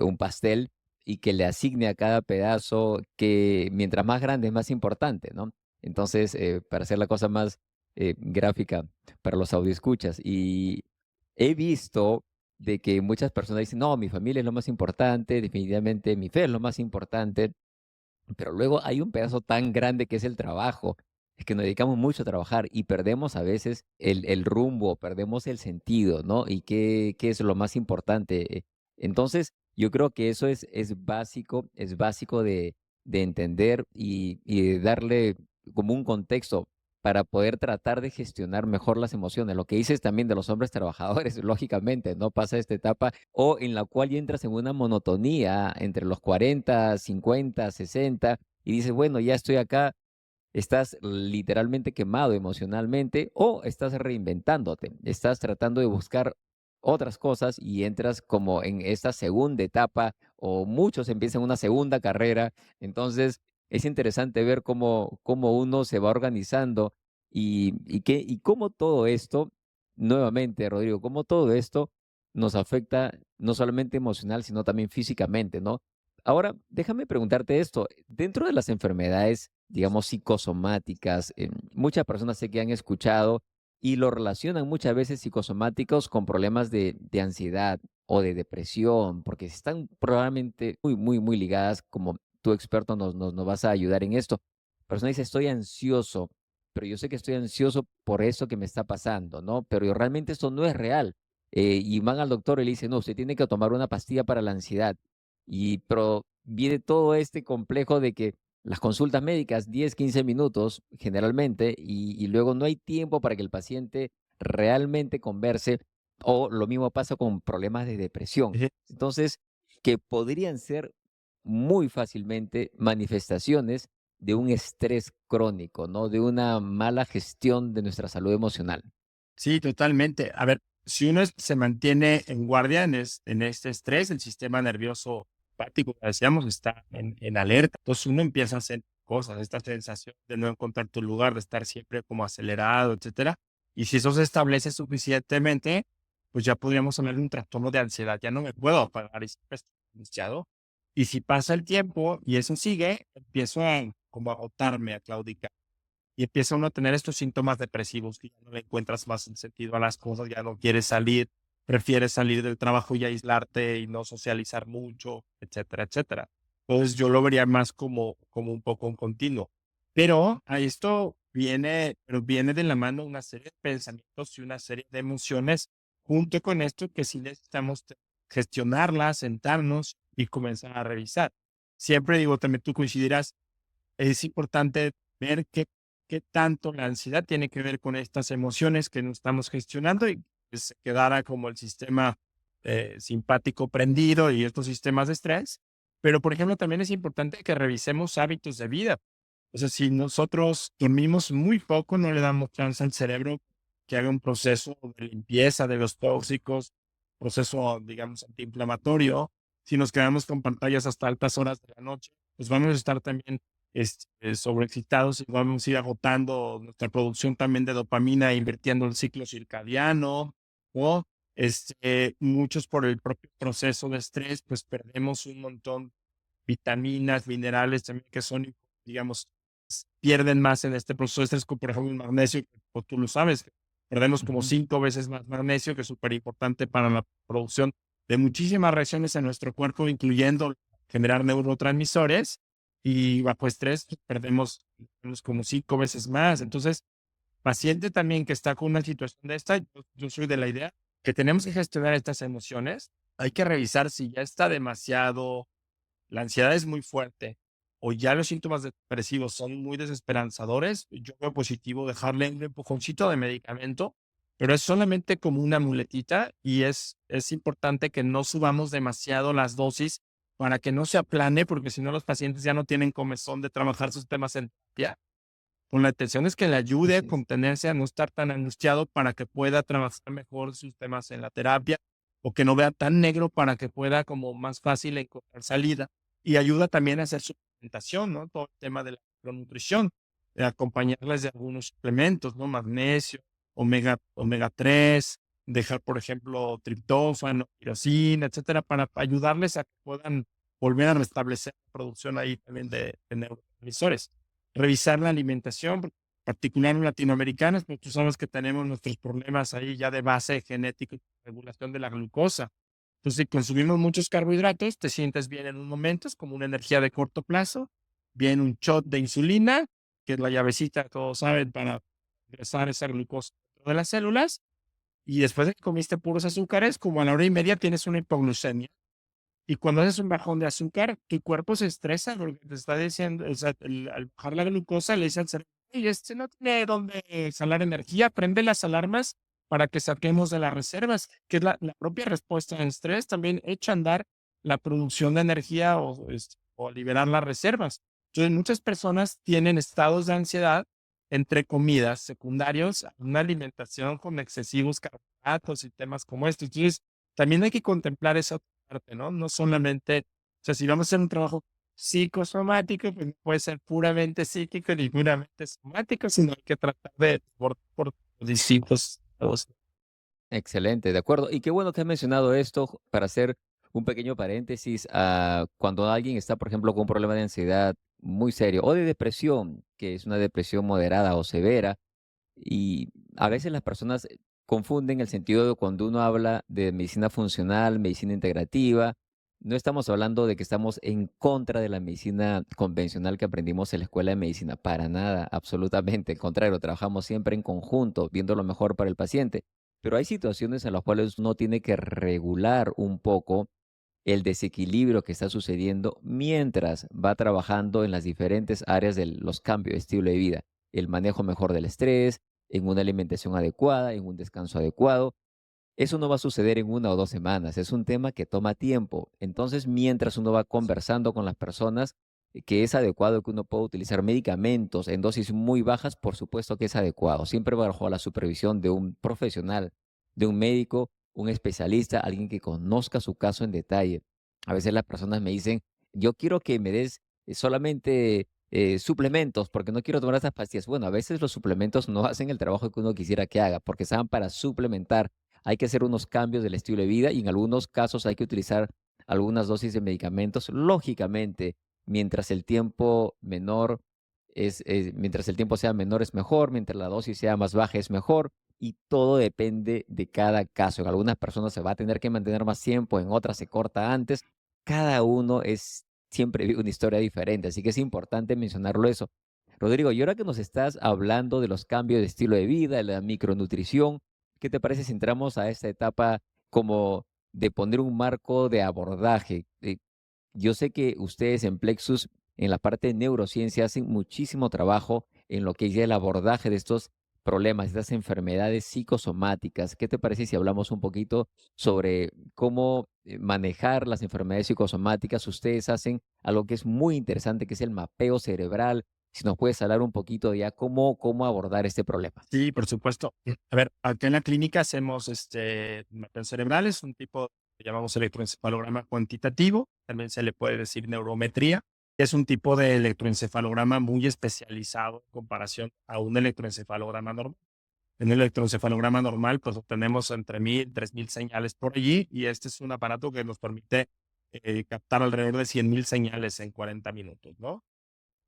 un pastel, y que le asigne a cada pedazo que mientras más grande es más importante, ¿no? Entonces, para hacer la cosa más gráfica para los escuchas y he visto de que muchas personas dicen, no, mi familia es lo más importante, definitivamente mi fe es lo más importante, pero luego hay un pedazo tan grande que es el trabajo, es que nos dedicamos mucho a trabajar y perdemos a veces el rumbo, perdemos el sentido, ¿no? Y qué es lo más importante. Entonces, yo creo que eso es básico de entender y de darle como un contexto para poder tratar de gestionar mejor las emociones. Lo que dices también de los hombres trabajadores, lógicamente, ¿no? Pasa esta etapa o en la cual ya entras en una monotonía entre los 40, 50, 60 y dices, bueno, ya estoy acá, estás literalmente quemado emocionalmente o estás reinventándote, estás tratando de buscar otras cosas y entras como en esta segunda etapa o muchos empiezan una segunda carrera. Entonces es interesante ver cómo uno se va organizando y cómo todo esto, nuevamente, Rodrigo, cómo todo esto nos afecta no solamente emocional, sino también físicamente, ¿no? Ahora, déjame preguntarte esto. Dentro de las enfermedades, digamos, psicosomáticas, muchas personas sé que han escuchado y lo relacionan muchas veces psicosomáticos con problemas de ansiedad o de depresión, porque están probablemente muy, muy, muy ligadas, como tú experto nos vas a ayudar en esto. La persona dice, estoy ansioso, pero yo sé que estoy ansioso por eso que me está pasando, ¿no? Pero realmente esto no es real. Y van al doctor y le dicen, no, usted tiene que tomar una pastilla para la ansiedad. Pero viene todo este complejo de que las consultas médicas, 10, 15 minutos generalmente, y luego no hay tiempo para que el paciente realmente converse, o lo mismo pasa con problemas de depresión. Ujú. Entonces, que podrían ser muy fácilmente manifestaciones de un estrés crónico, ¿no? De una mala gestión de nuestra salud emocional. Sí, totalmente. A ver, si uno se mantiene en guardia en este estrés, el sistema nervioso simpático, como decíamos, está en alerta. Entonces uno empieza a hacer cosas, esta sensación de no encontrar tu lugar, de estar siempre como acelerado, etcétera. Y si eso se establece suficientemente, pues ya podríamos hablar de un trastorno de ansiedad. Ya no me puedo apagar y siempre estoy angustiado. Y si pasa el tiempo y eso sigue, empiezo a como a agotarme, a claudicar. Y empieza uno a tener estos síntomas depresivos, que ya no le encuentras más el sentido a las cosas, ya no quieres salir, prefieres salir del trabajo y aislarte y no socializar mucho, etcétera, etcétera. Entonces yo lo vería más como un poco un continuo. Pero a esto viene de la mano una serie de pensamientos y una serie de emociones junto con esto que sí necesitamos gestionarlas, sentarnos y comenzar a revisar. Siempre digo, también tú coincidirás, es importante ver qué tanto la ansiedad tiene que ver con estas emociones que no estamos gestionando y que se quedara como el sistema simpático prendido y estos sistemas de estrés. Pero, por ejemplo, también es importante que revisemos hábitos de vida. O sea, si nosotros dormimos muy poco, no le damos chance al cerebro que haga un proceso de limpieza de los tóxicos, proceso, digamos, antiinflamatorio. Si nos quedamos con pantallas hasta altas horas de la noche, pues vamos a estar también sobreexcitados y vamos a ir agotando nuestra producción también de dopamina, invirtiendo el ciclo circadiano, o muchos por el propio proceso de estrés, pues perdemos un montón vitaminas, minerales también que son, digamos, pierden más en este proceso de estrés, como por ejemplo el magnesio, o tú lo sabes, perdemos como Ujú. 5 veces más magnesio, que es súper importante para la producción de muchísimas reacciones en nuestro cuerpo, incluyendo generar neurotransmisores, y bajo estrés pues, perdemos como 5 veces más. Entonces, paciente también que está con una situación de esta, yo soy de la idea que tenemos que gestionar estas emociones. Hay que revisar si ya está demasiado, la ansiedad es muy fuerte o ya los síntomas depresivos son muy desesperanzadores. Yo veo positivo dejarle un empujoncito de medicamento, pero es solamente como una muletita y es importante que no subamos demasiado las dosis para que no se aplane, porque si no los pacientes ya no tienen comezón de trabajar sus temas en terapia, con la intención es que le ayude a Así es. contenerse, a no estar tan angustiado para que pueda trabajar mejor sus temas en la terapia, o que no vea tan negro para que pueda como más fácil encontrar salida. Y ayuda también a hacer suplementación, ¿no? Todo el tema de la micronutrición, acompañarles de algunos suplementos, ¿no? Magnesio, omega 3, dejar, por ejemplo, triptófano, tirosina, etcétera, para ayudarles a que puedan volver a restablecer la producción ahí también de neurotransmisores. Revisar la alimentación, particular en latinoamericanos, pues tú sabes que tenemos nuestros problemas ahí ya de base genética y regulación de la glucosa. Entonces, si consumimos muchos carbohidratos, te sientes bien en un momento, es como una energía de corto plazo. Viene un shot de insulina, que es la llavecita, todos saben, para ingresar esa glucosa dentro de las células. Y después de que comiste puros azúcares, como a la hora y media tienes una hipoglucemia. Y cuando haces un bajón de azúcar, tu cuerpo se estresa porque te está diciendo, o sea, al bajar la glucosa le dice al cerebro, y este no tiene dónde salar energía, prende las alarmas para que saquemos de las reservas, que es la propia respuesta al estrés, también echa a andar la producción de energía o liberar las reservas. Entonces, muchas personas tienen estados de ansiedad entre comidas secundarios a una alimentación con excesivos carbohidratos y temas como estos. Entonces, también hay que contemplar esa parte, ¿no? No solamente, o sea, si vamos a hacer un trabajo psicosomático, pues no puede ser puramente psíquico ni puramente somático, sino hay que tratar de por distintos lados. Excelente, de acuerdo. Y qué bueno que has mencionado esto para hacer un pequeño paréntesis. Cuando alguien está, por ejemplo, con un problema de ansiedad muy serio o de depresión, que es una depresión moderada o severa, y a veces las personas confunden el sentido de cuando uno habla de medicina funcional, medicina integrativa. No estamos hablando de que estamos en contra de la medicina convencional que aprendimos en la escuela de medicina, para nada, absolutamente. Al contrario, trabajamos siempre en conjunto, viendo lo mejor para el paciente. Pero hay situaciones en las cuales uno tiene que regular un poco el desequilibrio que está sucediendo mientras va trabajando en las diferentes áreas de los cambios de estilo de vida, el manejo mejor del estrés, en una alimentación adecuada, en un descanso adecuado. Eso no va a suceder en 1 o 2 semanas, es un tema que toma tiempo. Entonces, mientras uno va conversando con las personas, que es adecuado que uno pueda utilizar medicamentos en dosis muy bajas, por supuesto que es adecuado, siempre bajo la supervisión de un profesional, de un médico, un especialista, alguien que conozca su caso en detalle. A veces las personas me dicen, yo quiero que me des solamente suplementos porque no quiero tomar estas pastillas. Bueno, a veces los suplementos no hacen el trabajo que uno quisiera que haga porque estaban para suplementar. Hay que hacer unos cambios del estilo de vida y en algunos casos hay que utilizar algunas dosis de medicamentos. Lógicamente, mientras el tiempo menor mientras el tiempo sea menor es mejor, mientras la dosis sea más baja es mejor y todo depende de cada caso. En algunas personas se va a tener que mantener más tiempo, en otras se corta antes. Cada uno es siempre vive una historia diferente, así que es importante mencionarlo eso. Rodrigo, y ahora que nos estás hablando de los cambios de estilo de vida, de la micronutrición, ¿qué te parece si entramos a esta etapa como de poner un marco de abordaje? Yo sé que ustedes en Plexus, en la parte de neurociencia, hacen muchísimo trabajo en lo que es el abordaje de estos problemas, de estas enfermedades psicosomáticas. ¿Qué te parece si hablamos un poquito sobre cómo manejar las enfermedades psicosomáticas? Ustedes hacen algo que es muy interesante, que es el mapeo cerebral. Si nos puedes hablar un poquito de ya cómo abordar este problema. Sí, por supuesto. A ver, acá en la clínica hacemos mapeos cerebrales, un tipo que llamamos electroencefalograma cuantitativo, también se le puede decir neurometría. Es un tipo de electroencefalograma muy especializado en comparación a un electroencefalograma normal. En el electroencefalograma normal, pues obtenemos entre 1000, 3000 señales por allí, y este es un aparato que nos permite captar alrededor de 100,000 señales en 40 minutos, ¿no?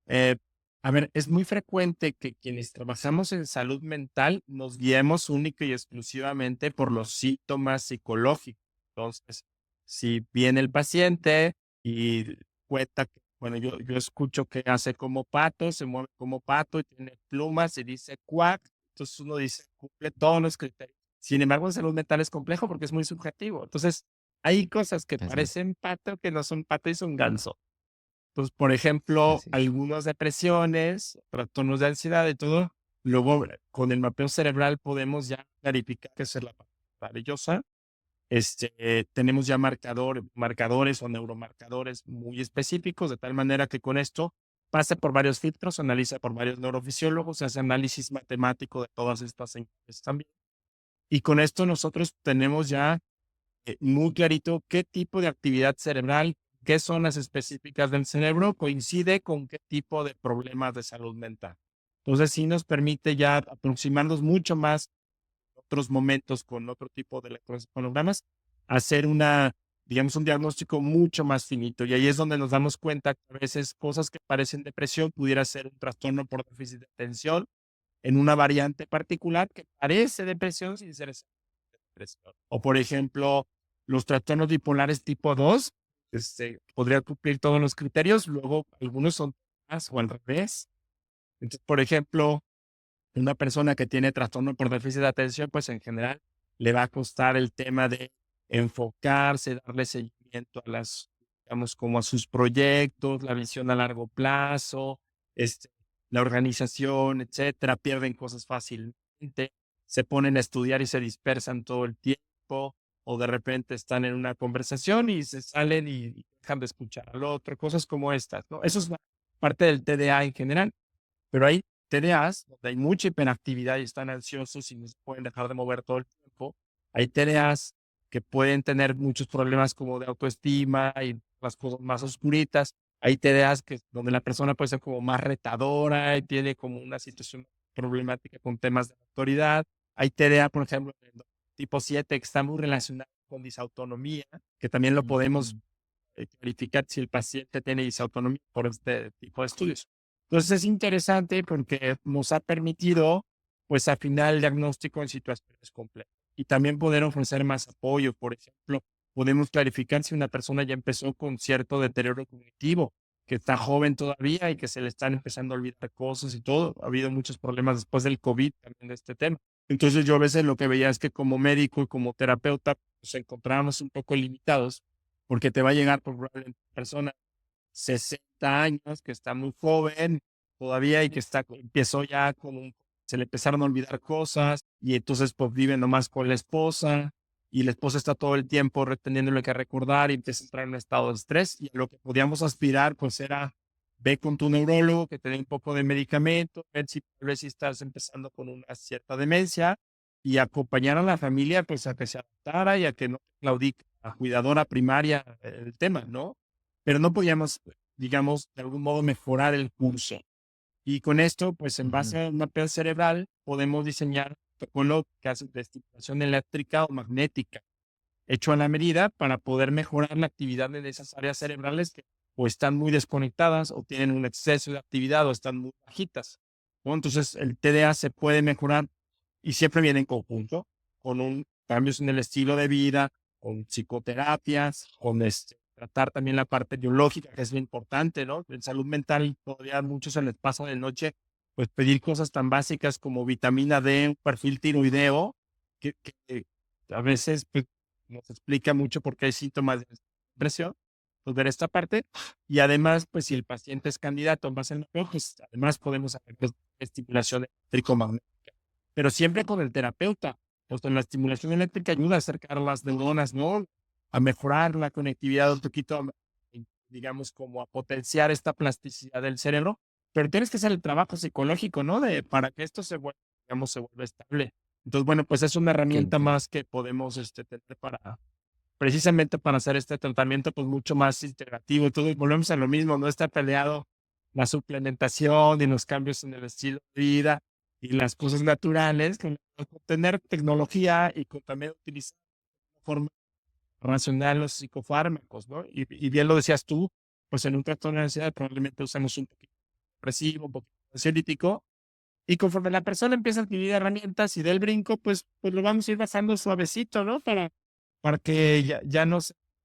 Eh, a ver, es muy frecuente que quienes trabajamos en salud mental nos guiemos única y exclusivamente por los síntomas psicológicos. Entonces, si viene el paciente y cuenta que, bueno, yo escucho que hace como pato, se mueve como pato y tiene plumas y dice cuac, entonces uno dice, cumple todos los criterios. Sin embargo, en salud mental es complejo porque es muy subjetivo. Entonces, hay cosas que Así es, parecen pato que no son pato y son ganso. Pues, por ejemplo, así es. algunas depresiones, trastornos de ansiedad y todo, luego con el mapeo cerebral podemos ya clarificar qué es la parte maravillosa. Tenemos ya marcadores o neuromarcadores muy específicos, de tal manera que con esto pasa por varios filtros, se analiza por varios neurofisiólogos, se hace análisis matemático de todas estas señales también. Y con esto nosotros tenemos ya muy clarito qué tipo de actividad cerebral, qué zonas específicas del cerebro coincide con qué tipo de problemas de salud mental. Entonces, sí nos permite ya aproximarnos mucho más en otros momentos con otro tipo de electroencefalogramas, hacer digamos, un diagnóstico mucho más finito. Y ahí es donde nos damos cuenta que a veces cosas que parecen depresión pudiera ser un trastorno por déficit de atención en una variante particular que parece depresión sin ser depresión. O, por ejemplo, los trastornos bipolares tipo 2 podría cumplir todos los criterios, luego algunos son más o al revés. Entonces, por ejemplo, una persona que tiene trastorno por déficit de atención, pues en general le va a costar el tema de enfocarse, darle seguimiento a digamos, como a sus proyectos, la visión a largo plazo, este, la organización, etcétera, pierden cosas fácilmente, se ponen a estudiar y se dispersan todo el tiempo, o de repente están en una conversación y se salen y dejan de escuchar al otro, cosas como estas, ¿no? Eso es parte del TDA en general. Pero hay TDAs donde hay mucha hiperactividad y están ansiosos y no se pueden dejar de mover todo el tiempo. Hay TDAs que pueden tener muchos problemas como de autoestima y las cosas más oscuritas. Hay TDAs donde la persona puede ser como más retadora y tiene como una situación problemática con temas de autoridad. Hay TDA, por ejemplo, tipo 7 que está muy relacionado con disautonomía, que también lo podemos Ujú. verificar si el paciente tiene disautonomía por este tipo de estudios. Entonces es interesante porque nos ha permitido pues afinar el diagnóstico en situaciones complejas y también poder ofrecer más apoyo. Por ejemplo, podemos clarificar si una persona ya empezó con cierto deterioro cognitivo, que está joven todavía y que se le están empezando a olvidar cosas y todo. Ha habido muchos problemas después del COVID también de este tema. Entonces yo a veces lo que veía es que como médico y como terapeuta nos encontrábamos un poco limitados porque te va a llegar por probablemente una persona 60 años que está muy joven todavía y que empezó ya se le empezaron a olvidar cosas y entonces pues vive nomás con la esposa y la esposa está todo el tiempo reteniéndole que recordar y empieza a entrar en un estado de estrés y lo que podíamos aspirar pues era ve con tu neurólogo que te dé un poco de medicamento, ver si tal vez si estás empezando con una cierta demencia y acompañar a la familia pues a que se adaptara y a que no claudique la cuidadora primaria el tema, ¿no? Pero no podíamos, digamos, de algún modo mejorar el curso. Y con esto, pues en Ujú. base a un mapeo cerebral, podemos diseñar un protocolo que hace de estimulación eléctrica o magnética, hecho a la medida para poder mejorar la actividad de esas áreas cerebrales que o están muy desconectadas o tienen un exceso de actividad o están muy bajitas, ¿no? Entonces, el TDA se puede mejorar y siempre viene en conjunto con cambios en el estilo de vida, con psicoterapias, con tratar también la parte biológica, que es muy importante, ¿no? En salud mental todavía a muchos se les pasa de noche, pues pedir cosas tan básicas como vitamina D, un perfil tiroideo, que a veces pues, nos explica mucho por qué hay síntomas de depresión, pues ver esta parte. Y además, pues si el paciente es candidato más en lo pues además podemos hacer pues, estimulación eléctrico-magnética, pero siempre con el terapeuta. Pues en la estimulación eléctrica ayuda a acercar las neuronas, ¿no? A mejorar la conectividad un poquito, digamos, como a potenciar esta plasticidad del cerebro, pero tienes que hacer el trabajo psicológico, ¿no? Para que esto digamos, se vuelva estable. Entonces, bueno, pues es una Qué herramienta inte más que podemos tener precisamente para hacer este tratamiento, pues mucho más integrativo. Entonces, volvemos a lo mismo, no está peleado la suplementación y los cambios en el estilo de vida y las cosas naturales, con tener tecnología y con también utilizar de forma racional los psicofármacos, ¿no? Y bien lo decías tú, pues en un trastorno de ansiedad probablemente usamos un poquito depresivo, un poquito ansiolítico, y conforme la persona empieza a adquirir herramientas y del brinco, pues lo vamos a ir basando suavecito, ¿no? Para que ya no,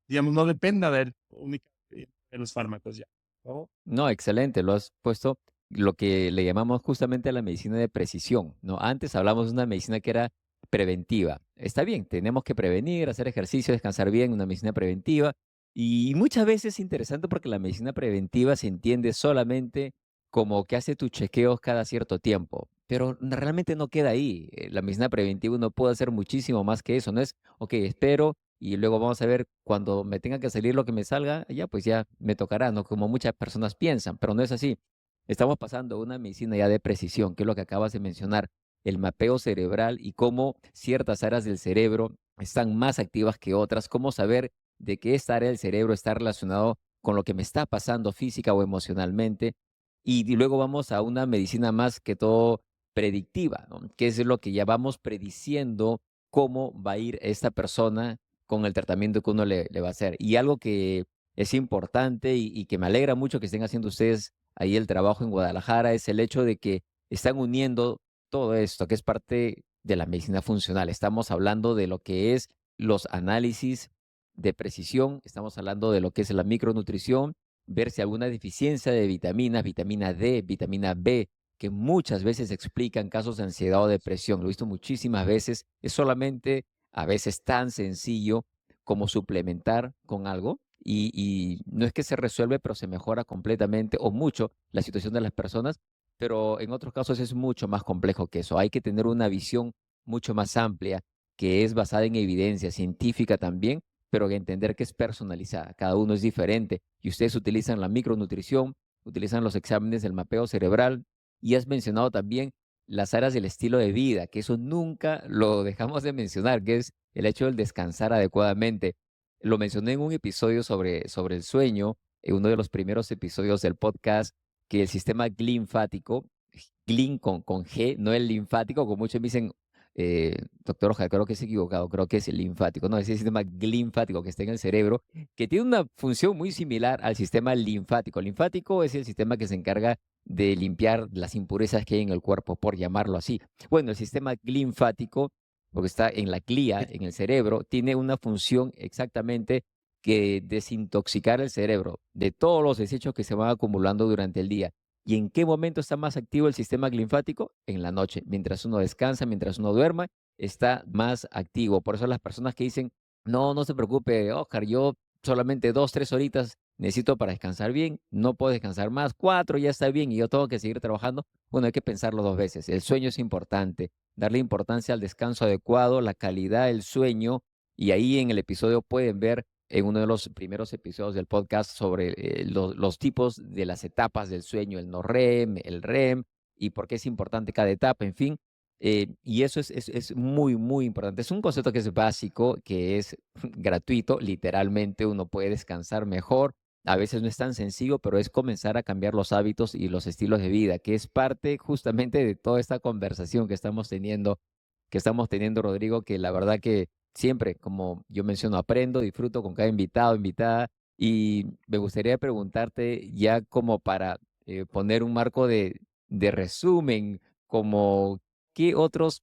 digamos, no dependa únicamente de los fármacos ya, ¿no? No, excelente, lo has puesto lo que le llamamos justamente a la medicina de precisión, ¿no? Antes hablamos de una medicina que era preventiva. Está bien, tenemos que prevenir, hacer ejercicio, descansar bien, una medicina preventiva. Y muchas veces es interesante porque la medicina preventiva se entiende solamente como que hace tus chequeos cada cierto tiempo, pero realmente no queda ahí. La medicina preventiva uno puede hacer muchísimo más que eso, no es, ok, espero y luego vamos a ver cuando me tenga que salir lo que me salga, ya pues ya me tocará, ¿no? Como muchas personas piensan, pero no es así. estamos pasando a una medicina ya de precisión, que es lo que acabas de mencionar, el mapeo cerebral y cómo ciertas áreas del cerebro están más activas que otras, cómo saber de que esta área del cerebro está relacionado con lo que me está pasando física o emocionalmente. Y luego vamos a una medicina más que todo predictiva, ¿no? Que es lo que ya vamos prediciendo cómo va a ir esta persona con el tratamiento que uno le va a hacer. Y algo que es importante y que me alegra mucho que estén haciendo ustedes ahí el trabajo en Guadalajara es el hecho de que están uniendo todo esto, que es parte de la medicina funcional. Estamos hablando de lo que es los análisis de precisión, estamos hablando de lo que es la micronutrición, ver si alguna deficiencia de vitaminas, vitamina D, vitamina B, que muchas veces explican casos de ansiedad o depresión. Lo he visto muchísimas veces. Es solamente a veces tan sencillo como suplementar con algo y no es que se resuelve, pero se mejora completamente o mucho la situación de las personas, pero en otros casos es mucho más complejo que eso. Hay que tener una visión mucho más amplia que es basada en evidencia científica también, pero que entender que es personalizada. Cada uno es diferente y ustedes utilizan la micronutrición, utilizan los exámenes del mapeo cerebral y has mencionado también las áreas del estilo de vida, que eso nunca lo dejamos de mencionar, que es el hecho del descansar adecuadamente. Lo mencioné en un episodio sobre el sueño, en uno de los primeros episodios del podcast, que el sistema linfático, glin con G, no el linfático, como muchos me dicen, doctor Oja, creo que es equivocado, creo que es el linfático, no, es el sistema linfático que está en el cerebro, que tiene una función muy similar al sistema linfático. El linfático es el sistema que se encarga de limpiar las impurezas que hay en el cuerpo, por llamarlo así. Bueno, el sistema linfático, porque está en la glía, en el cerebro, tiene una función exactamente que desintoxicar el cerebro de todos los desechos que se van acumulando durante el día. ¿Y en qué momento está más activo el sistema linfático? En la noche, mientras uno descansa, mientras uno duerma, está más activo. Por eso las personas que dicen, no, no se preocupe, Oscar, yo solamente 2, 3 horitas necesito para descansar bien, no puedo descansar más, 4 ya está bien y yo tengo que seguir trabajando. Bueno, hay que pensarlo 2 veces. El sueño es importante, darle importancia al descanso adecuado, la calidad del sueño, y ahí en el episodio pueden ver en uno de los primeros episodios del podcast sobre los tipos de las etapas del sueño, el no REM, el REM, y por qué es importante cada etapa, en fin. Y eso es muy, muy importante. Es un concepto que es básico, que es gratuito, literalmente uno puede descansar mejor. A veces no es tan sencillo, pero es comenzar a cambiar los hábitos y los estilos de vida, que es parte justamente de toda esta conversación que estamos teniendo, Rodrigo, que la verdad que siempre, como yo menciono, aprendo, disfruto con cada invitado, invitada, y me gustaría preguntarte ya como para poner un marco de resumen, como qué otros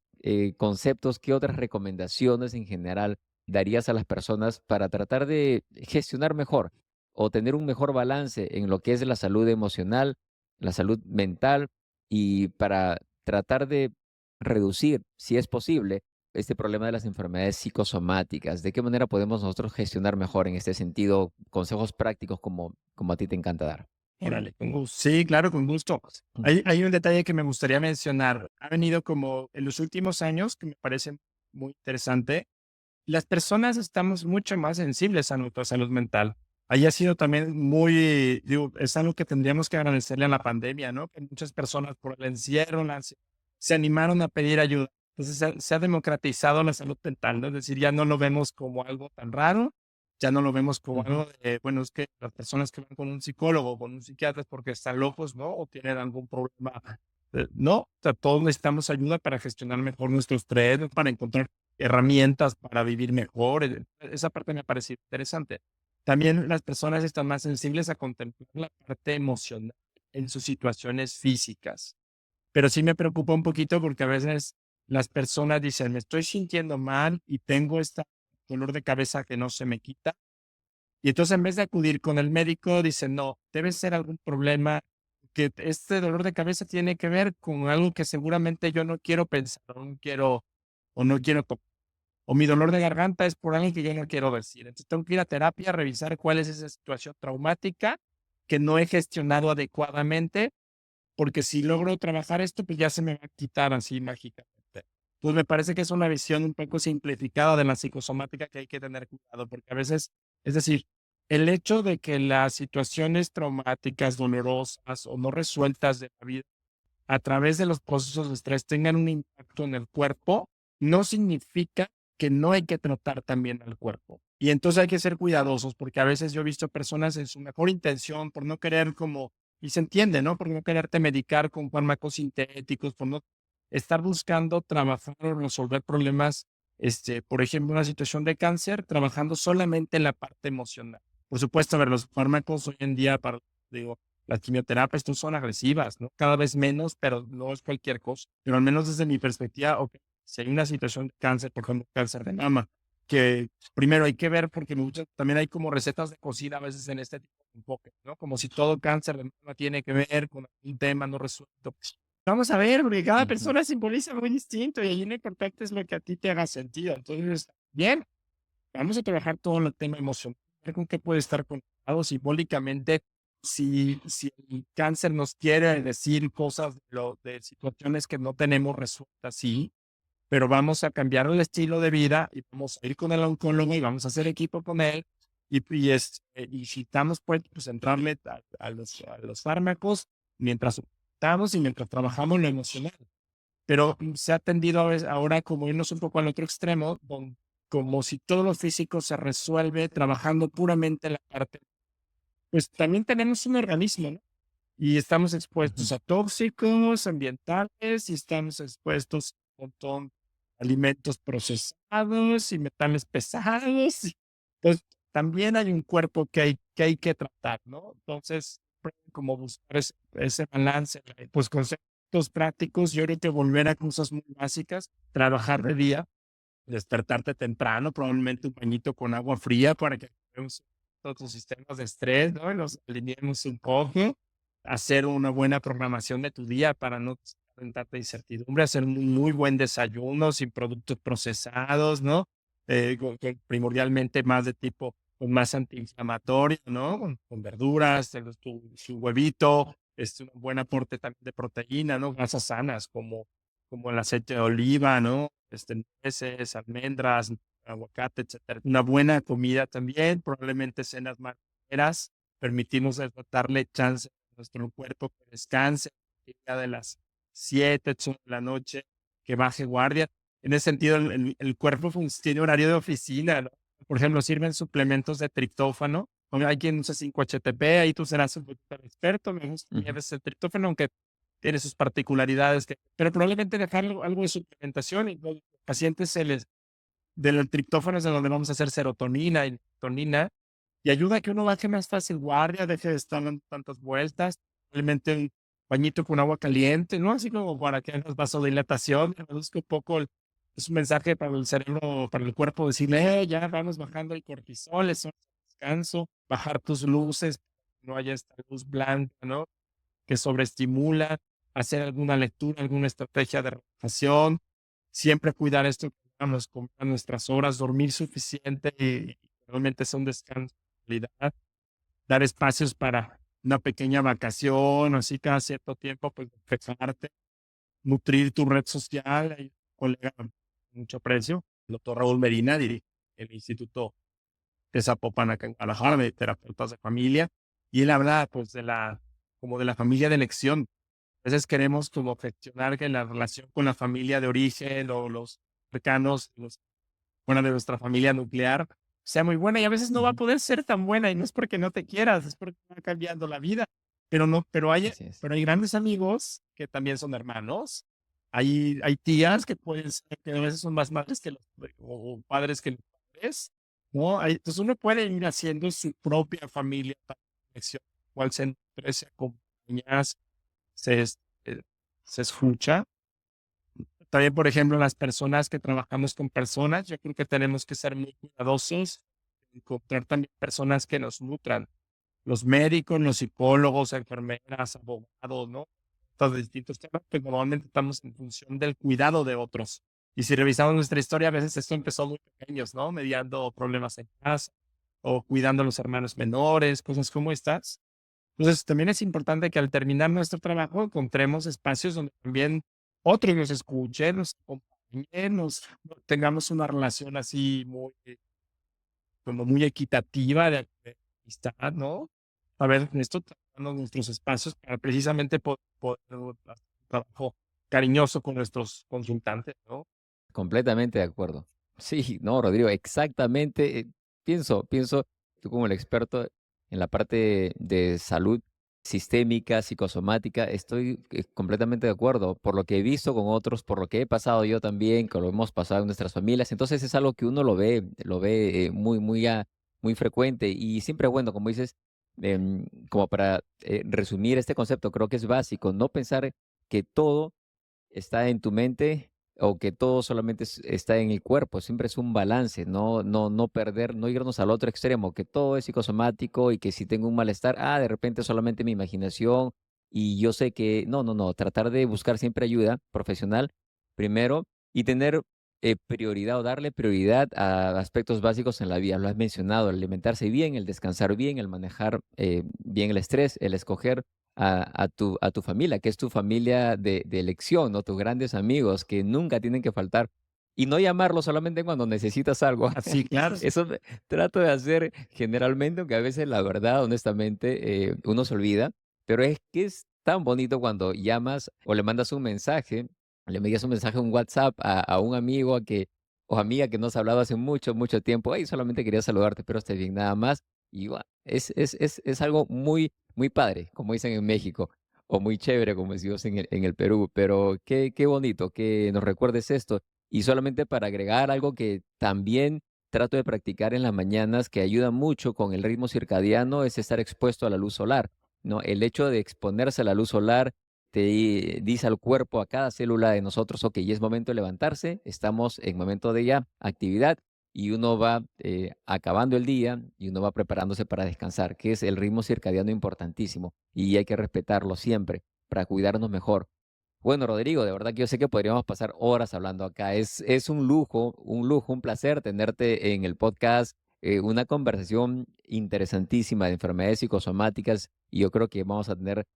conceptos, qué otras recomendaciones en general darías a las personas para tratar de gestionar mejor o tener un mejor balance en lo que es la salud emocional, la salud mental y para tratar de reducir, si es posible, este problema de las enfermedades psicosomáticas. ¿De qué manera podemos nosotros gestionar mejor en este sentido? Consejos prácticos como a ti te encanta dar. Órale, con gusto. Sí, claro, con gusto. Hay un detalle que me gustaría mencionar. Ha venido como en los últimos años, que me parece muy interesante. Las personas estamos mucho más sensibles a nuestra salud mental. Ahí ha sido también muy, digo, es algo que tendríamos que agradecerle a la pandemia, ¿no? Que muchas personas por el encierro se animaron a pedir ayuda. Entonces se ha democratizado la salud mental, ¿no? Es decir, ya no lo vemos como algo tan raro, ya no lo vemos como Ujú. algo de, bueno, es que las personas que van con un psicólogo o con un psiquiatra es porque están locos, ¿no? O tienen algún problema. No, o sea, todos necesitamos ayuda para gestionar mejor nuestro estrés, para encontrar herramientas para vivir mejor. Esa parte me parece interesante. También las personas están más sensibles a contemplar la parte emocional en sus situaciones físicas. Pero sí me preocupa un poquito porque a veces las personas dicen, me estoy sintiendo mal y tengo este dolor de cabeza que no se me quita. Y entonces en vez de acudir con el médico, dicen, no, debe ser algún problema, que este dolor de cabeza tiene que ver con algo que seguramente yo no quiero pensar o no quiero tocar. O mi dolor de garganta es por algo que yo no quiero decir. Entonces tengo que ir a terapia, a revisar cuál es esa situación traumática que no he gestionado adecuadamente, porque si logro trabajar esto, pues ya se me va a quitar así mágicamente. Pues me parece que es una visión un poco simplificada de la psicosomática que hay que tener cuidado, porque a veces, es decir, el hecho de que las situaciones traumáticas, dolorosas o no resueltas de la vida a través de los procesos de estrés tengan un impacto en el cuerpo, no significa que no hay que tratar también al cuerpo. Y entonces hay que ser cuidadosos, porque a veces yo he visto personas en su mejor intención, por no querer como, y se entiende, ¿no? Por no quererte medicar con fármacos sintéticos, por no estar buscando trabajar o resolver problemas, por ejemplo, una situación de cáncer, trabajando solamente en la parte emocional. Por supuesto, a ver, los fármacos hoy en día, digo, las quimioterapias estos son agresivas, ¿no? Cada vez menos, pero no es cualquier cosa. Pero al menos desde mi perspectiva, ok, si hay una situación de cáncer, por ejemplo, cáncer de mama, que primero hay que ver, porque también hay como recetas de cocina a veces en este tipo de enfoque, ¿no? Como si todo cáncer de mama tiene que ver con un tema no resuelto. Vamos a ver, porque cada Ujú. persona simboliza muy distinto y ahí lo importante es lo que a ti te haga sentido. Entonces, bien, vamos a trabajar todo el tema emocional, ver con qué puede estar conectado simbólicamente. Si el cáncer nos quiere decir cosas de situaciones que no tenemos resueltas, sí, pero vamos a cambiar el estilo de vida y vamos a ir con el oncólogo y vamos a hacer equipo con él. Y si estamos, pues entrarle a los fármacos mientras estamos y mientras trabajamos lo emocional. Pero se ha tendido ahora como irnos un poco al otro extremo, como si todo lo físico se resuelve trabajando puramente la parte. Pues también tenemos un organismo, ¿no? Y estamos Ujú. expuestos a tóxicos ambientales y estamos expuestos a un montón de alimentos procesados y metales pesados. Entonces, también hay un cuerpo que hay que tratar, ¿no? Entonces, como buscar ese balance, pues conceptos prácticos, yo creo que volver a cosas muy básicas, trabajar de día, despertarte temprano, probablemente un bañito con agua fría para que activemos todos tus sistemas de estrés, ¿no? Y los alineemos un poco, hacer una buena programación de tu día para no enfrentarte a incertidumbre, hacer un muy buen desayuno sin productos procesados, ¿no? Primordialmente más de tipo, pues, más antiinflamatorio, ¿no? Con verduras, su huevito, un buen aporte también de proteína, ¿no? Grasas sanas como el aceite de oliva, ¿no? Nueces, almendras, aguacate, etcétera. Una buena comida también, probablemente cenas más ligeras, permitimos darle chance a nuestro cuerpo que descanse ya de las 7, 8 de la noche, que baje guardia. En ese sentido, el cuerpo tiene horario de oficina, ¿no? Por ejemplo, sirven suplementos de triptófano. Hay quien usa 5-HTP, ahí tú serás un poquito el experto. Me gusta a Ujú. veces el triptófano, aunque tiene sus particularidades, pero probablemente dejar algo de suplementación y los pacientes del triptófano es de donde vamos a hacer serotonina y melatonina y ayuda a que uno baje más fácil guardia, deje de estar dando tantas vueltas, probablemente un bañito con agua caliente, ¿no? Así como para que hagas vasodilatación, reduzca un poco es un mensaje para el cerebro, para el cuerpo, decirle, ya vamos bajando el cortisol, es hora de descanso, bajar tus luces, no haya esta luz blanca, ¿no? Que sobreestimula, hacer alguna lectura, alguna estrategia de relajación, siempre cuidar esto que hablamos, a nuestras horas, dormir suficiente y realmente sea un descanso de calidad, dar espacios para una pequeña vacación, así cada cierto tiempo, pues despejarte, nutrir tu red social. Hay un colega de mucho aprecio, el doctor Raúl Medina, dirige el Instituto de Zapopan acá en Guadalajara, de terapeutas de familia, y él habla pues como de la familia de elección. A veces queremos como gestionar que la relación con la familia de origen o los cercanos, fuera de nuestra familia nuclear, sea muy buena y a veces no va a Ujú. poder ser tan buena y no es porque no te quieras, es porque va cambiando la vida. Pero no, pero hay, Así es. pero hay grandes amigos que también son hermanos. Hay tías que pueden ser, que a veces son más madres que o padres que los padres, ¿no? Entonces uno puede ir haciendo su propia familia para elección, cual se nutre, se acompaña, se, es- eh, se escucha. También, por ejemplo, las personas que trabajamos con personas, yo creo que tenemos que ser muy cuidadosos, encontrar también personas que nos nutran. Los médicos, los psicólogos, enfermeras, abogados, ¿no? Todos distintos temas, pues normalmente estamos en función del cuidado de otros. Y si revisamos nuestra historia, a veces esto empezó muy pequeños, ¿no? Mediando problemas en casa o cuidando a los hermanos menores, cosas como estas. Entonces, también es importante que al terminar nuestro trabajo encontremos espacios donde también otros nos escuchen, nos acompañen, tengamos una relación así muy, como muy equitativa, amistad, ¿no? A ver, en esto trabajando nuestros espacios para precisamente poder hacer un trabajo cariñoso con nuestros consultantes, ¿no? Completamente de acuerdo. Sí, no, Rodrigo, exactamente. Pienso, tú como el experto en la parte de salud sistémica, psicosomática, estoy completamente de acuerdo. Por lo que he visto con otros, por lo que he pasado yo también, que lo hemos pasado en nuestras familias. Entonces es algo que uno lo ve muy frecuente y siempre es bueno, como dices, como para resumir este concepto, creo que es básico, no pensar que todo está en tu mente o que todo solamente está en el cuerpo, siempre es un balance, no perder, no irnos al otro extremo, que todo es psicosomático y que si tengo un malestar, de repente solamente mi imaginación y yo sé que, no, tratar de buscar siempre ayuda profesional primero y tener prioridad o darle prioridad a aspectos básicos en la vida. Lo has mencionado, el alimentarse bien, el descansar bien, el manejar bien el estrés, el escoger a tu familia, que es tu familia de elección, ¿no? Tus grandes amigos que nunca tienen que faltar. Y no llamarlos solamente cuando necesitas algo. Así, claro. Eso trato de hacer generalmente, aunque a veces la verdad, honestamente, uno se olvida, pero es que es tan bonito cuando llamas o le mandas un mensaje, le envías un mensaje, un WhatsApp a un amigo o amiga que no has hablado hace mucho, mucho tiempo. Hey, solamente quería saludarte, pero estés bien, nada más. Y es algo muy padre, como dicen en México, o muy chévere, como decimos en el Perú, pero qué bonito que nos recuerdes esto. Y solamente para agregar algo que también trato de practicar en las mañanas, que ayuda mucho con el ritmo circadiano, es estar expuesto a la luz solar, ¿no? El hecho de exponerse a la luz solar dice al cuerpo, a cada célula de nosotros, ok, ya es momento de levantarse, estamos en momento de ya actividad y uno va acabando el día y uno va preparándose para descansar, que es el ritmo circadiano importantísimo y hay que respetarlo siempre para cuidarnos mejor. Bueno, Rodrigo, de verdad que yo sé que podríamos pasar horas hablando acá. Es un lujo, un placer tenerte en el podcast, una conversación interesantísima de enfermedades psicosomáticas y yo creo que vamos a tener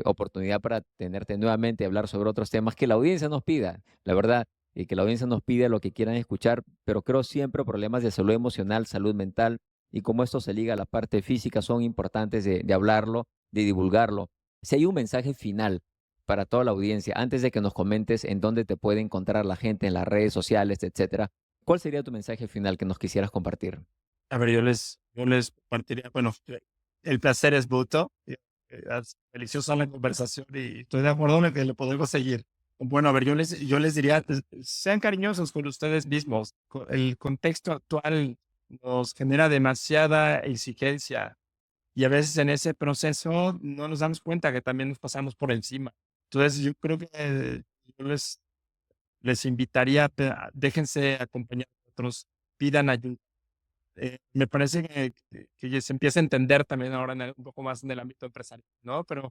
oportunidad para tenerte nuevamente, hablar sobre otros temas que la audiencia nos pida. La verdad, que la audiencia nos pide lo que quieran escuchar, pero creo siempre problemas de salud emocional, salud mental y cómo esto se liga a la parte física son importantes de hablarlo, de divulgarlo. Si hay un mensaje final para toda la audiencia, antes de que nos comentes en dónde te puede encontrar la gente en las redes sociales, etcétera, ¿cuál sería tu mensaje final que nos quisieras compartir? A ver, yo les compartiría, bueno, el placer es mutuo. Es deliciosa la conversación y estoy de acuerdo en que lo podemos seguir. Bueno, a ver, yo les diría, sean cariñosos con ustedes mismos. El contexto actual nos genera demasiada exigencia y a veces en ese proceso no nos damos cuenta que también nos pasamos por encima. Entonces, yo creo que yo les invitaría, déjense acompañar por otros, pidan ayuda. Me parece que ya se empieza a entender también ahora un poco más en el ámbito empresarial, ¿no? Pero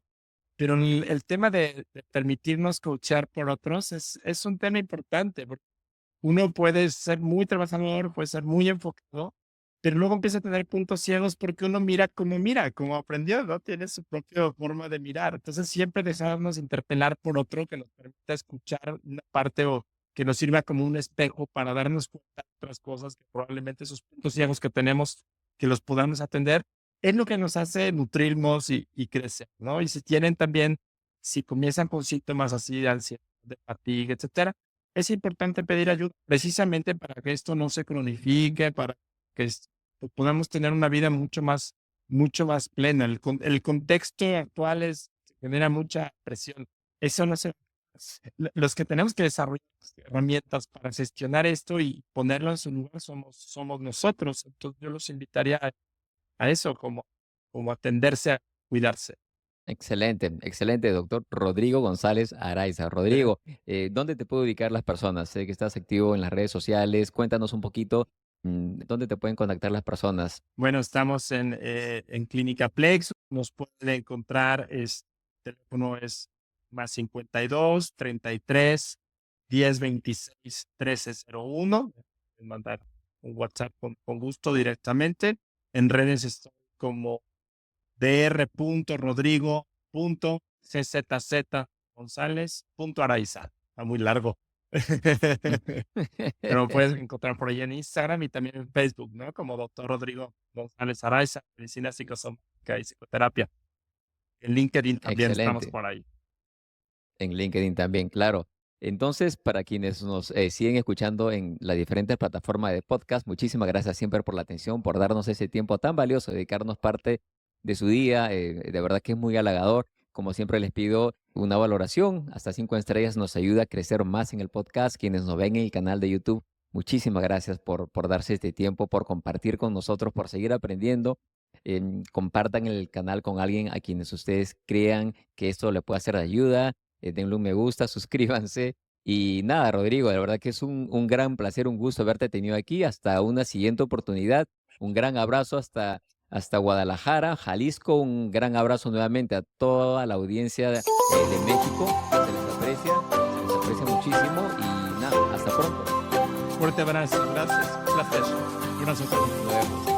el tema de permitirnos coachear por otros es un tema importante, porque uno puede ser muy trabajador, puede ser muy enfocado, pero luego empieza a tener puntos ciegos porque uno mira, como aprendió, ¿no? Tiene su propia forma de mirar. Entonces, siempre dejarnos interpelar por otro que nos permita escuchar una parte o que nos sirva como un espejo para darnos cuenta de otras cosas que probablemente esos puntos ciegos que tenemos, que los podamos atender, es lo que nos hace nutrirnos y crecer, ¿no? Y si tienen también, si comienzan con síntomas así de ansiedad, de fatiga, etcétera, es importante pedir ayuda precisamente para que esto no se cronifique, para que podamos tener una vida mucho más plena. El contexto actual genera mucha presión. Eso no se... Los que tenemos que desarrollar herramientas para gestionar esto y ponerlo en su lugar somos nosotros. Entonces yo los invitaría a eso, como atenderse a cuidarse. Excelente, excelente, doctor Rodrigo González Araiza. Rodrigo, ¿dónde te puedo ubicar las personas? Sé que estás activo en las redes sociales. Cuéntanos un poquito, dónde te pueden contactar las personas. Bueno, estamos en Clínica Plex. Nos pueden encontrar, teléfono es más 52 33 10 26 1301. Pueden mandar un WhatsApp con gusto directamente. En redes estoy como dr.rodrigo.czz González.araiza. Está muy largo. Pero me puedes encontrar por ahí en Instagram y también en Facebook, ¿no? Como Doctor Rodrigo González Araiza, Medicina Psicosomática y Psicoterapia. En LinkedIn también estamos Excelente. por ahí. En LinkedIn también, claro. Entonces, para quienes nos siguen escuchando en las diferentes plataformas de podcast, muchísimas gracias siempre por la atención, por darnos ese tiempo tan valioso, dedicarnos parte de su día. De verdad que es muy halagador. Como siempre les pido una valoración, hasta 5 estrellas nos ayuda a crecer más en el podcast. Quienes nos ven en el canal de YouTube, muchísimas gracias por darse este tiempo, por compartir con nosotros, por seguir aprendiendo. Compartan el canal con alguien a quienes ustedes crean que esto le puede ser de ayuda. Denle un me gusta, suscríbanse. Y nada, Rodrigo, la verdad que es un gran placer, un gusto haberte tenido aquí. Hasta una siguiente oportunidad. Un gran abrazo hasta Guadalajara, Jalisco. Un gran abrazo nuevamente a toda la audiencia de México. Se les aprecia muchísimo. Y nada, hasta pronto. Fuerte abrazo, gracias. Un placer. Y una sorpresa. Nos vemos.